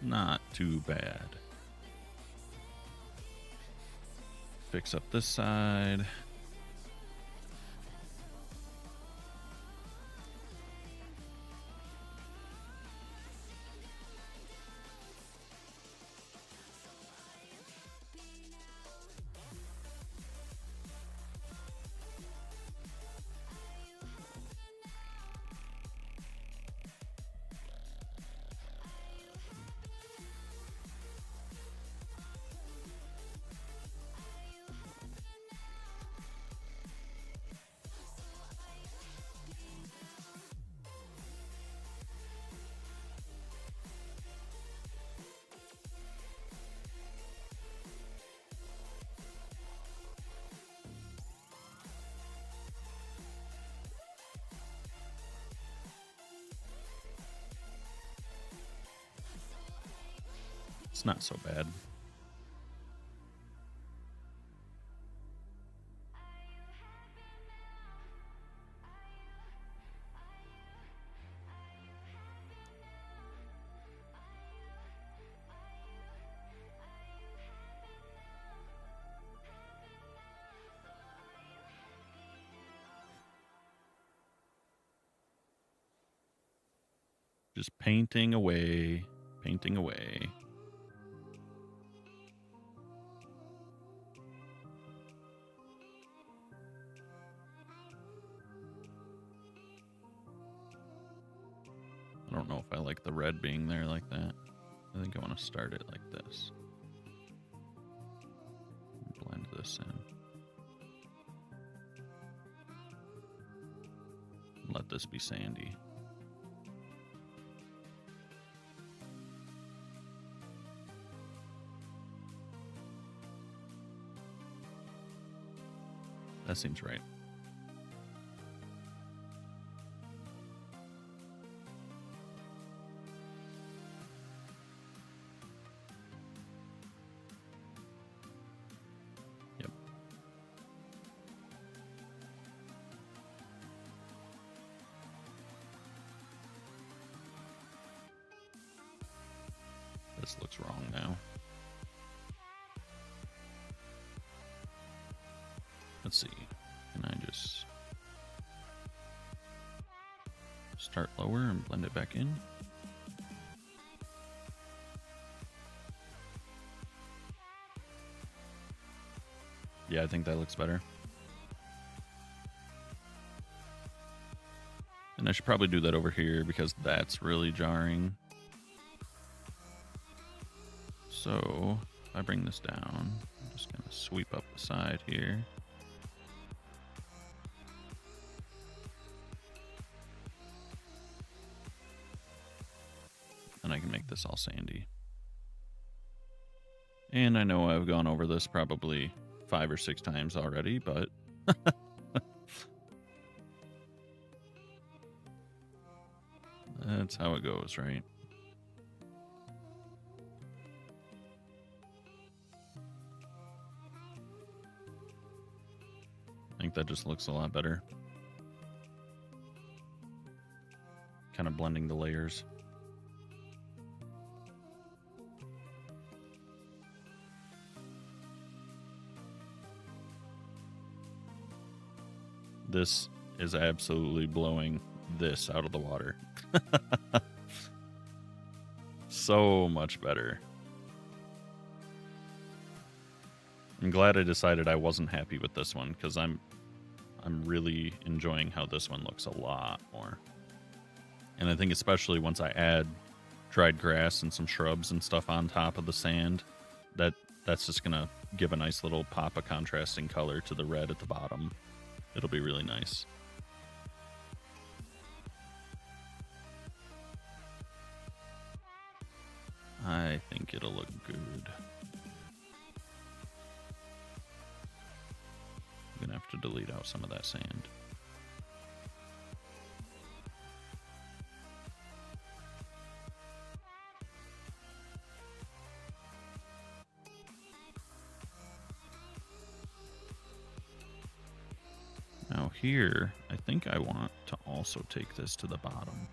Not too bad. Fix up this side. It's not so bad. Just painting away, painting away. I don't know if I like the red being there like that. I think I want to start it like this. Blend this in. Let this be sandy. That seems right. Yep. This looks wrong now. Let's see. Can I just start lower and blend it back in? Yeah, I think that looks better. And I should probably do that over here because that's really jarring. So if I bring this down, I'm just going to sweep up the side here. And I can make this all sandy. And I know I've gone over this probably 5 or 6 times already, but That's how it goes, right? I think that just looks a lot better. Kind of blending the layers. This is absolutely blowing this out of the water. So much better. I'm glad I decided I wasn't happy with this one, because I'm really enjoying how this one looks a lot more. And I think especially once I add dried grass and some shrubs and stuff on top of the sand, that's just going to give a nice little pop of contrasting color to the red at the bottom. It'll be really nice. I think it'll look good. I'm gonna have to delete out some of that sand. Now here, I think I want to also take this to the bottom.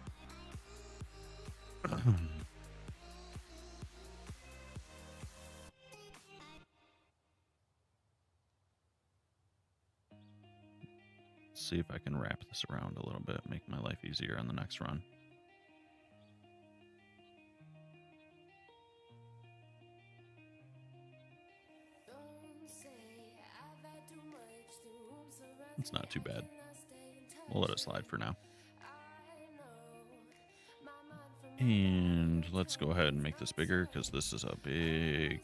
See if I can wrap this around a little bit, make my life easier on the next run. It's not too bad. We'll let it slide for now. And let's go ahead and make this bigger, because this is a big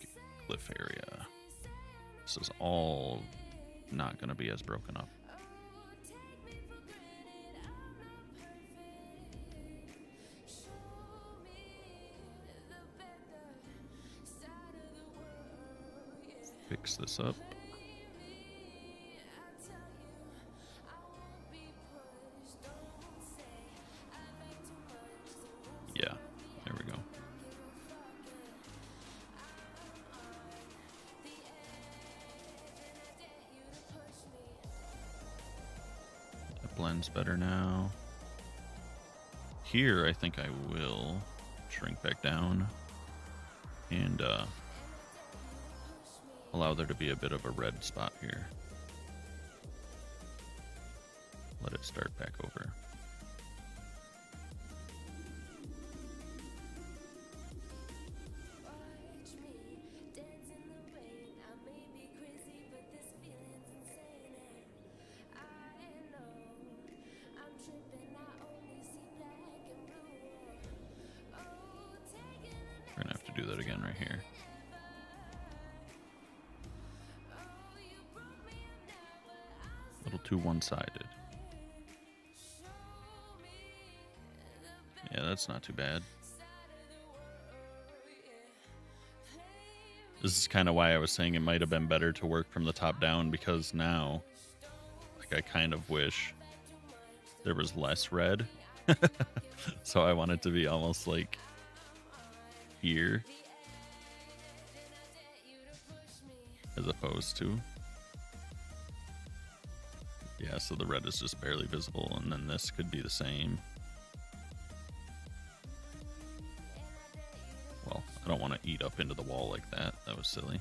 cliff area. This is all not going to be as broken up. Fix this up. Yeah, there we go. That blends better now. Here, I think I will shrink back down and allow there to be a bit of a red spot here. Let it start back over. We're gonna have to do that again right here. A little too one-sided. Yeah, that's not too bad. This is kind of why I was saying it might have been better to work from the top down, because now, like, I kind of wish there was less red. So I want it to be almost like here, as opposed to, yeah, so the red is just barely visible, and then this could be the same. Well, I don't want to eat up into the wall like that. That was silly.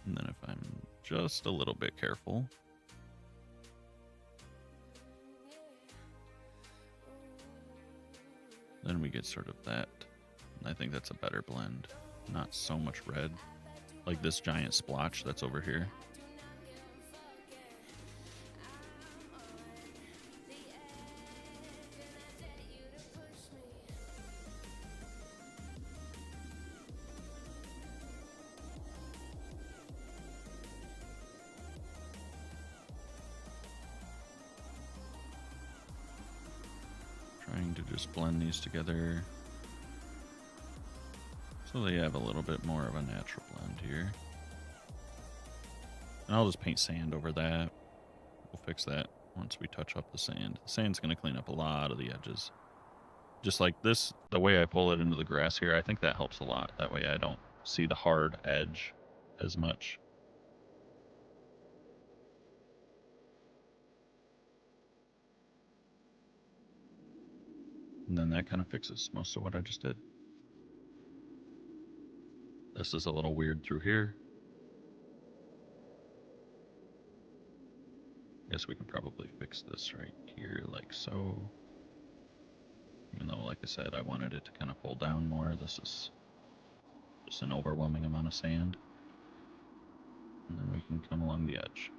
And then if I'm just a little bit careful, then we get sort of that. And I think that's a better blend. Not so much red, like this giant splotch that's over here. Trying to just blend these together so they have a little bit more of a natural blend here. And I'll just paint sand over that. We'll fix that once we touch up the sand. The sand's going to clean up a lot of the edges. Just like this, the way I pull it into the grass here, I think that helps a lot. That way I don't see the hard edge as much. And then that kind of fixes most of what I just did. This is a little weird through here. Guess we can probably fix this right here like so. Even though, like I said, I wanted it to kind of pull down more. This is just an overwhelming amount of sand. And then we can come along the edge.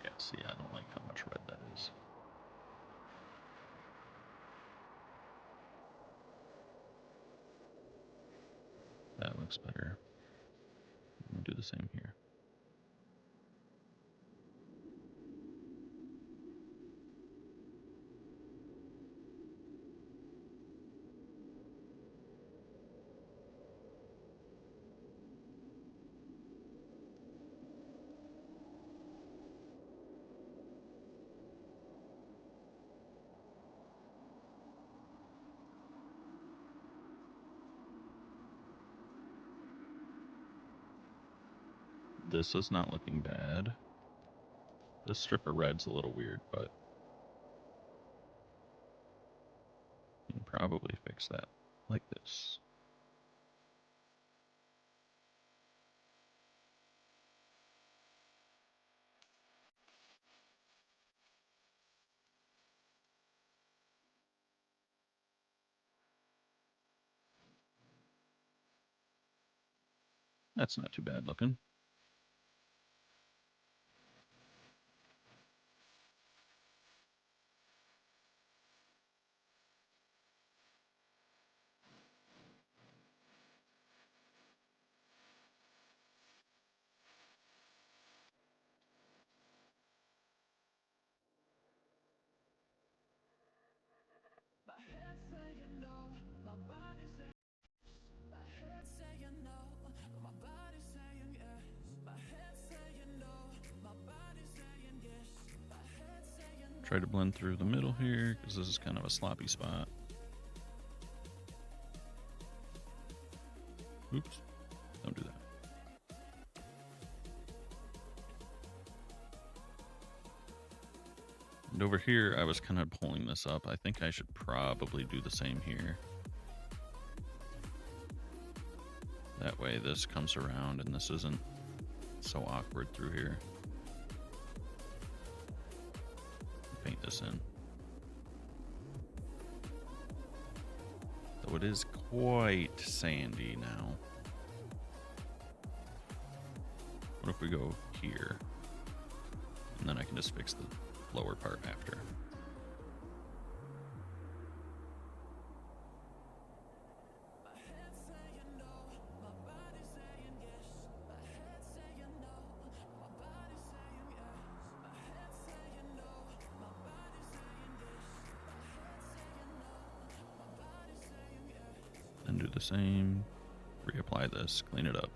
Yeah, see, I don't like how much red that is. That looks better. We'll do the same here. This is not looking bad. This strip of red's a little weird, but you can probably fix that like this. That's not too bad looking. Try to blend through the middle here, because this is kind of a sloppy spot. Oops, don't do that. And over here, I was kind of pulling this up. I think I should probably do the same here. That way this comes around and this isn't so awkward through here. Paint this in. Though it is quite sandy now. What if we go here? And then I can just fix the lower part after. Then do the same. Reapply this, clean it up.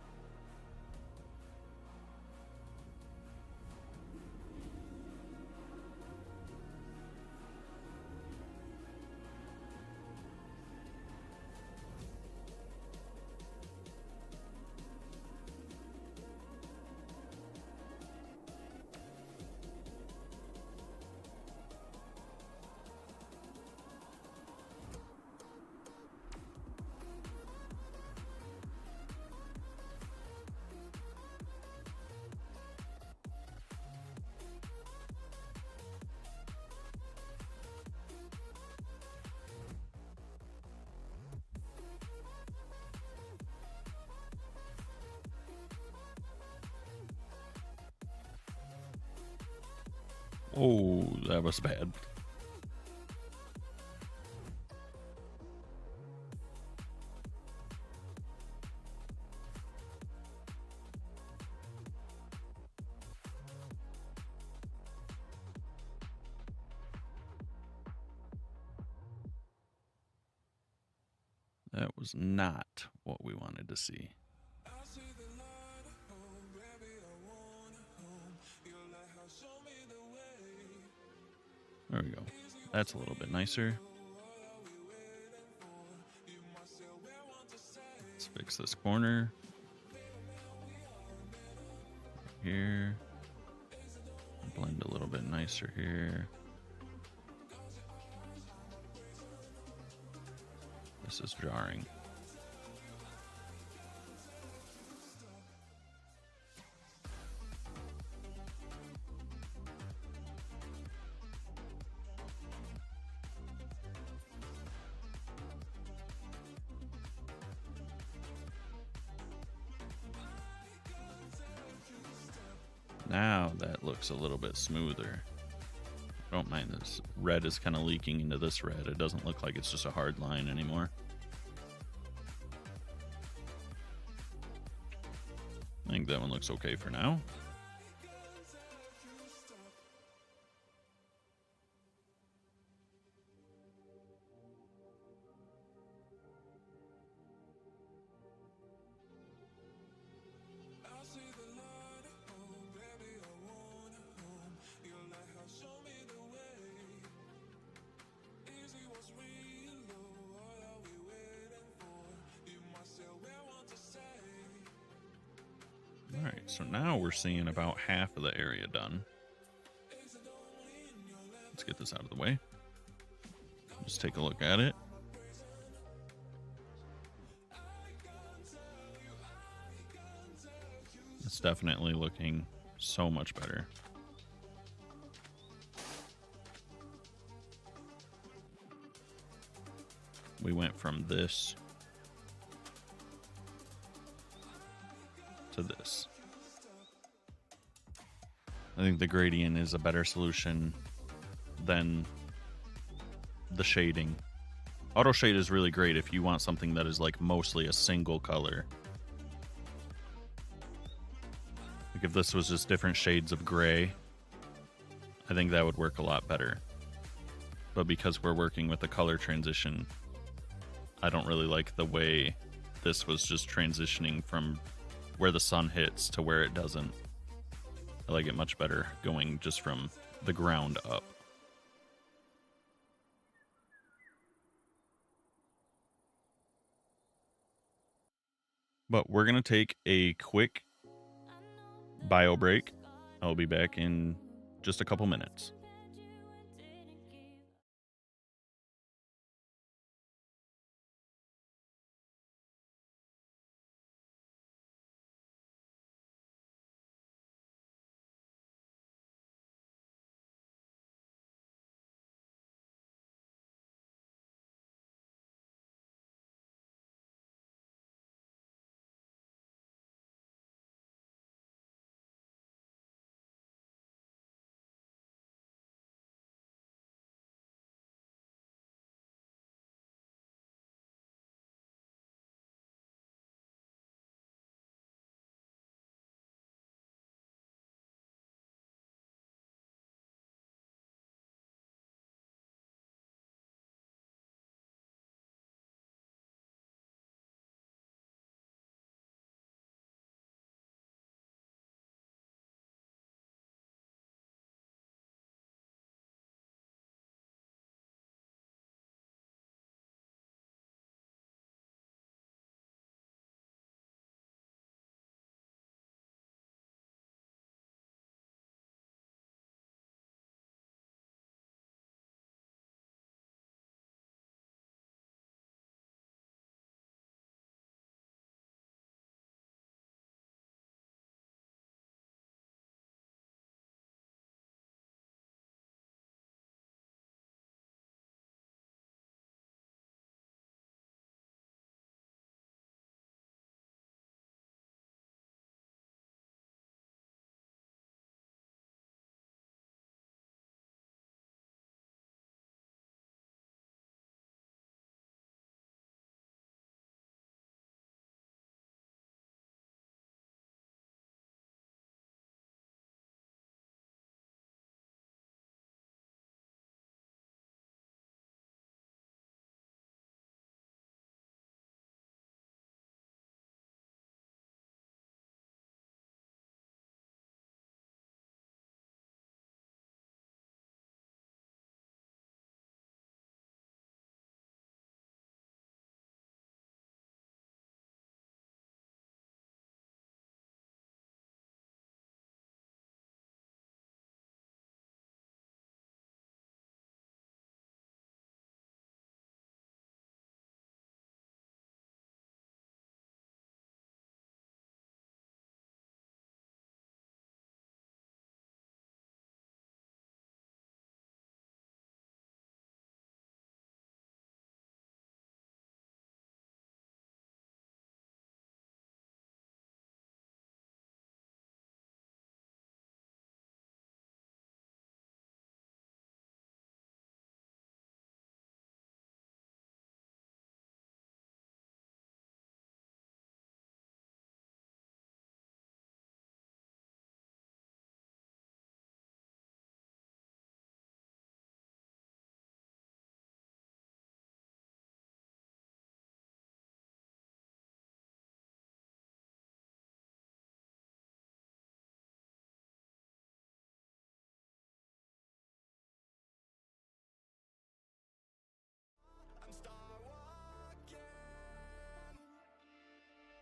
Oh, that was bad. That was not what we wanted to see. There we go. That's a little bit nicer. Let's fix this corner. Here. Blend a little bit nicer here. This is jarring. Now that looks a little bit smoother. I don't mind this. Red is kind of leaking into this red. It doesn't look like it's just a hard line anymore. I think that one looks okay for now. All right, so now we're seeing about half of the area done. Let's get this out of the way. Just take a look at it. It's definitely looking so much better. We went from this to this. I think the gradient is a better solution than the shading. Auto shade is really great if you want something that is like mostly a single color. Like if this was just different shades of gray, I think that would work a lot better. But because we're working with a color transition, I don't really like the way this was just transitioning from where the sun hits to where it doesn't. I like it much better going just from the ground up. But we're going to take a quick bio break. I'll be back in just a couple minutes.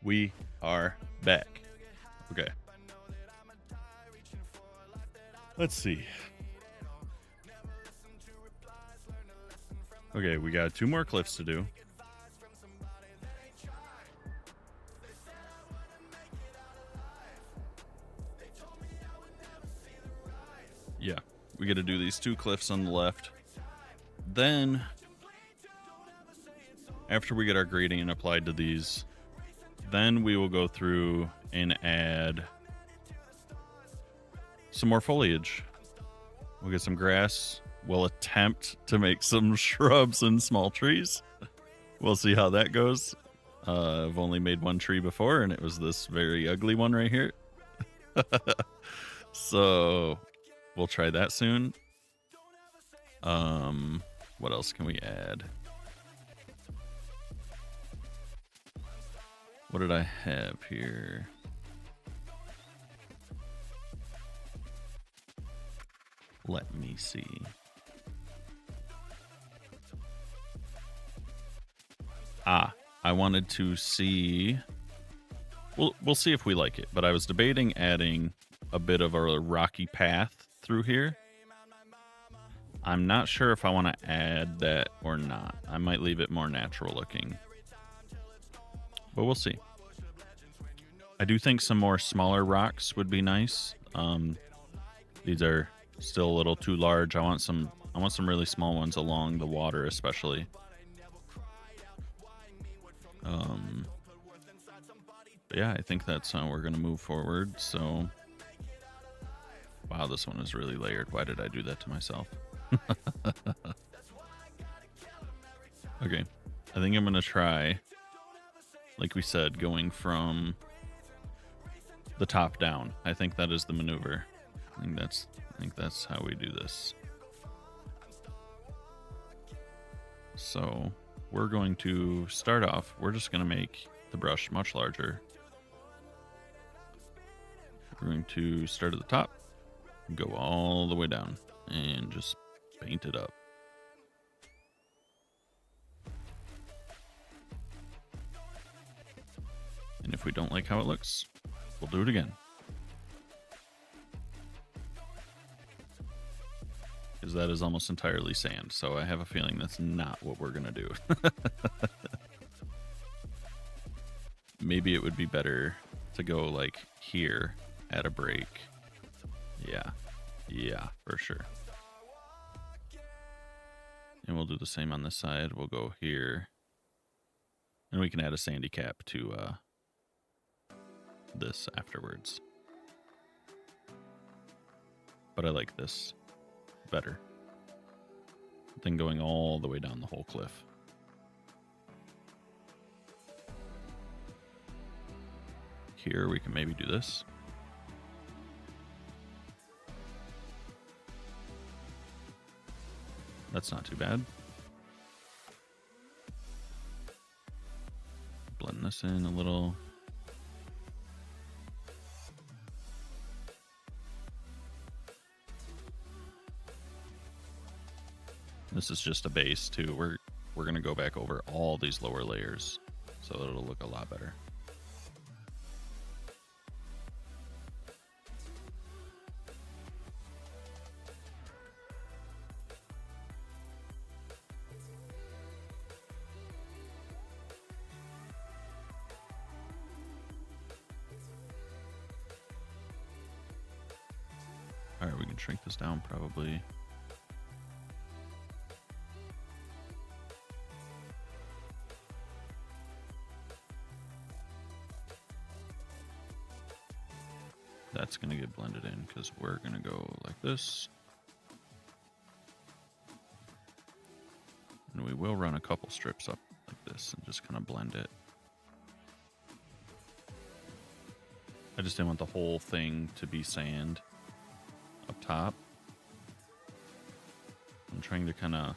We are back. Okay. Let's see. Okay, we got 2 more cliffs to do. Yeah, we got to do these 2 cliffs on the left. Then, after we get our gradient applied to these, then we will go through and add some more foliage. We'll get some grass. We'll attempt to make some shrubs and small trees. We'll see how that goes. I've only made 1 tree before, and it was this very ugly one right here. So we'll try that soon. What else can we add? What did I have here? Let me see. I wanted to see. We'll see if we like it, but I was debating adding a bit of a rocky path through here. I'm not sure if I want to add that or not. I might leave it more natural looking, but we'll see. I do think some more smaller rocks would be nice. These are still a little too large. I want some really small ones along the water, especially. But yeah, I think that's how we're gonna move forward. So, wow, this one is really layered. Why did I do that to myself? Okay, I think I'm gonna try, like we said, going from the top down. I think that is the maneuver. I think that's how we do this. So we're going to start off. We're just going to make the brush much larger. We're going to start at the top, go all the way down, and just paint it up. And if we don't like how it looks, we'll do it again. Because that is almost entirely sand, so I have a feeling that's not what we're going to do. Maybe it would be better to go like here at a break. Yeah, for sure. And we'll do the same on this side. We'll go here. And we can add a sandy cap to this afterwards. But I like this better than going all the way down the whole cliff. Here we can maybe do this. That's not too bad. Blend this in a little. This is just a base too. We're gonna go back over all these lower layers, so it'll look a lot better. All right, we can shrink this down probably. That's going to get blended in because we're going to go like this. And we will run a couple strips up like this and just kind of blend it. I just didn't want the whole thing to be sand up top. I'm trying to kind of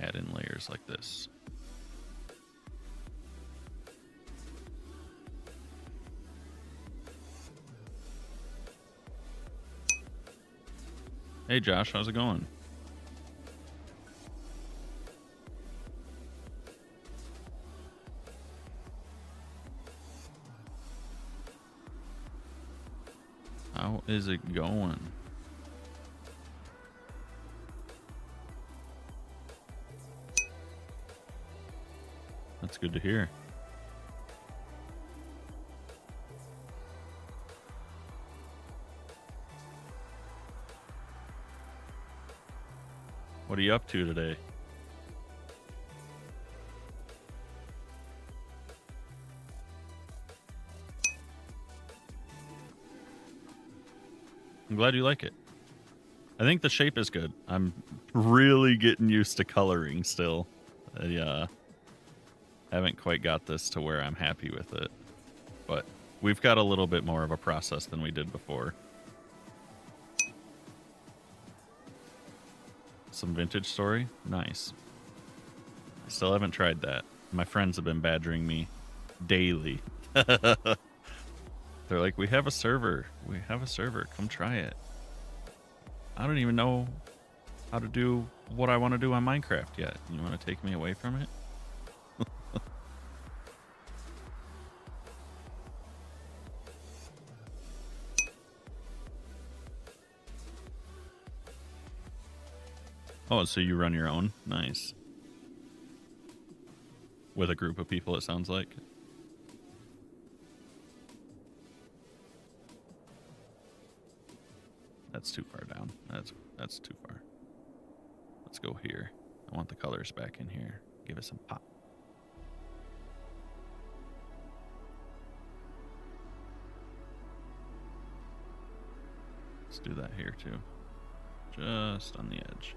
add in layers like this. Hey Josh, how's it going? is it going? That's good to hear. What are you up to today? I'm glad you like it. I think the shape is good. I'm really getting used to coloring still. I haven't quite got this to where I'm happy with it. But we've got a little bit more of a process than we did before. Some Vintage Story? Nice. I still haven't tried that. My friends have been badgering me daily. They're like, we have a server. We have a server. Come try it. I don't even know how to do what I want to do on Minecraft yet. You want to take me away from it? Oh, so you run your own? Nice. With a group of people, it sounds like. That's too far down. That's too far. Let's go here. I want the colors back in here. Give it some pop. Let's do that here too. Just on the edge.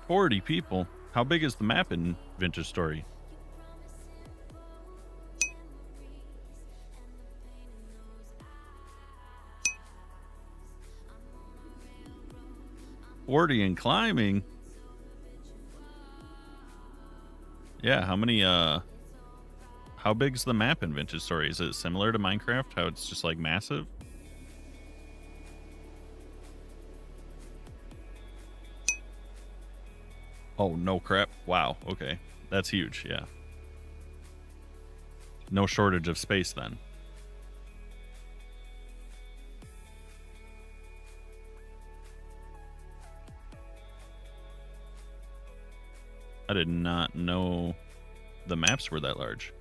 $40 people. How big is the map in Vintage Story? $40 and climbing. Yeah, how many how big's the map in Vintage Story? Is it similar to Minecraft? How it's just like massive? Oh, no crap. Wow. Okay. That's huge. Yeah. No shortage of space then. I did not know the maps were that large.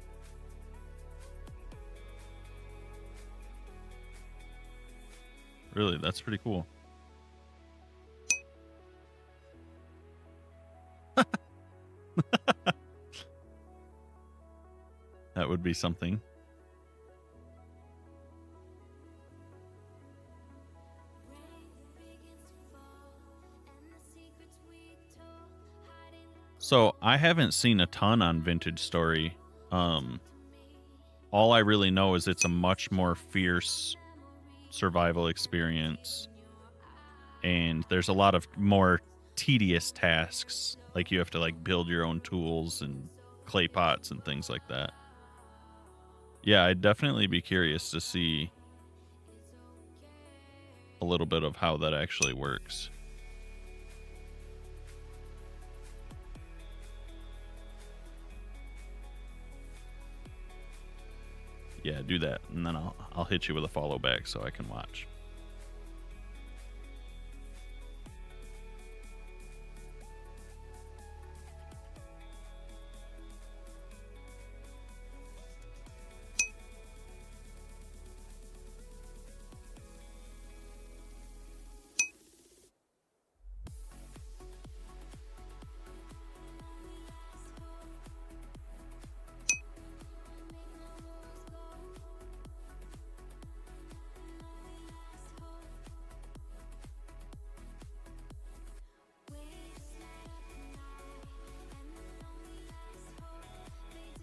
Really, that's pretty cool. That would be something. So I haven't seen a ton on Vintage Story. All I really know is it's a much more fierce survival experience, and there's a lot of more tedious tasks. Like you have to like build your own tools and clay pots and things like that. Yeah, I'd definitely be curious to see a little bit of how that actually works. Yeah, do that, and then I'll hit you with a follow back so I can watch.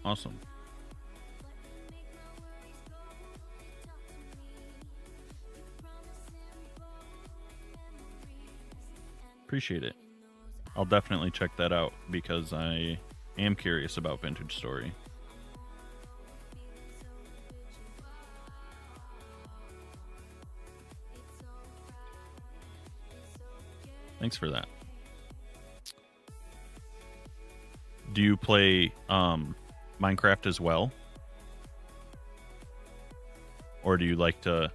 Awesome. Appreciate it. I'll definitely check that out because I am curious about Vintage Story. Thanks for that. Do you play Minecraft as well? Or do you like to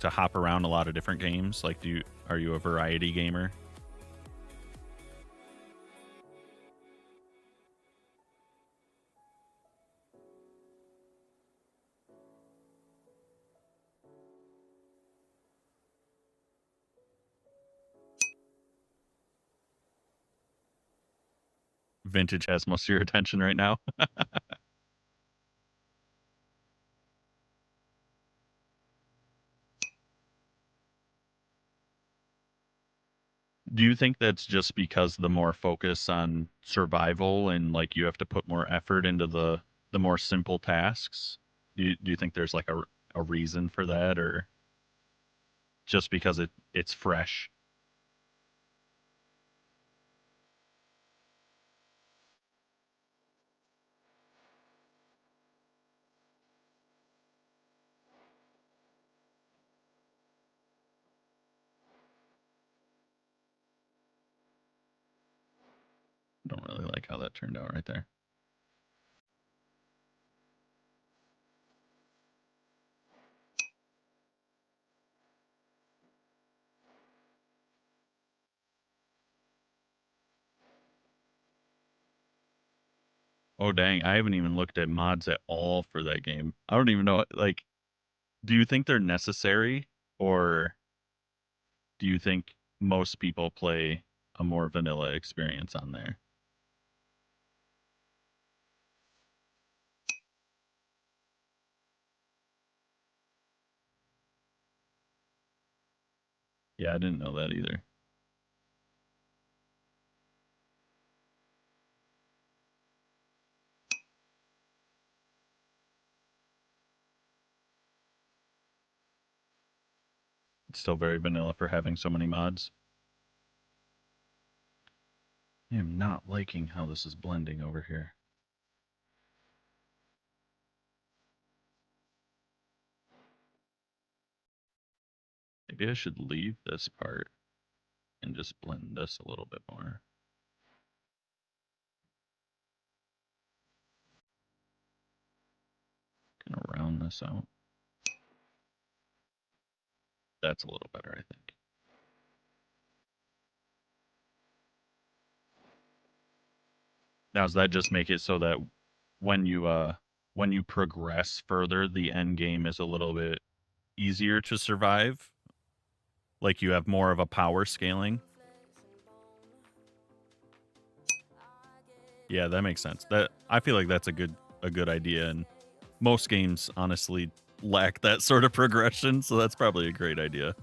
hop around a lot of different games? Like are you a variety gamer? Vintage has most of your attention right now. Do you think that's just because the more focus on survival and like you have to put more effort into the more simple tasks? Do you think there's like a reason for that, or just because it's fresh? Don't really like how that turned out right there. Oh dang, I haven't even looked at mods at all for that game. I don't even know, like, do you think they're necessary, or do you think most people play a more vanilla experience on there? Yeah, I didn't know that either. It's still very vanilla for having so many mods. I am not liking how this is blending over here. Maybe I should leave this part and just blend this a little bit more. Gonna round this out. That's a little better, I think. Now, does that just make it so that when you progress further, the end game is a little bit easier to survive? Like you have more of a power scaling? Yeah, that makes sense. That I feel like that's a good idea, and most games honestly lack that sort of progression, so that's probably a great idea.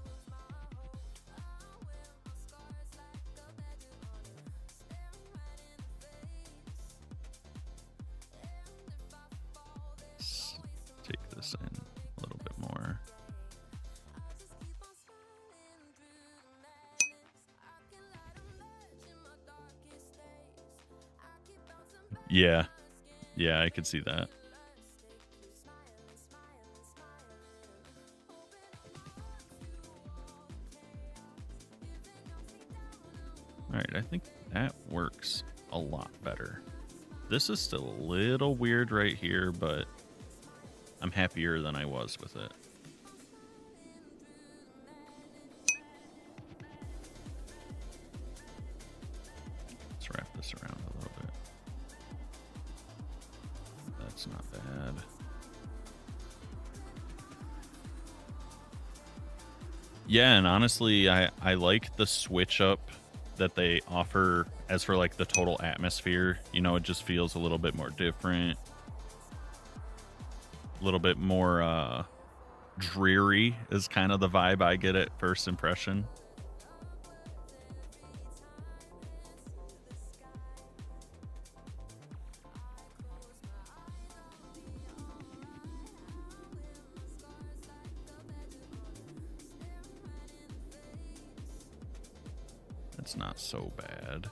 Let's take this in a little bit more. Yeah. Yeah, I could see that. All right, I think that works a lot better. This is still a little weird right here, but I'm happier than I was with it. Let's wrap this around a little bit. That's not bad. Yeah, and honestly, I like the switch up that they offer as for like the total atmosphere. You know, it just feels a little bit more different, a little bit more dreary is kind of the vibe I get at first impression. That's not so bad.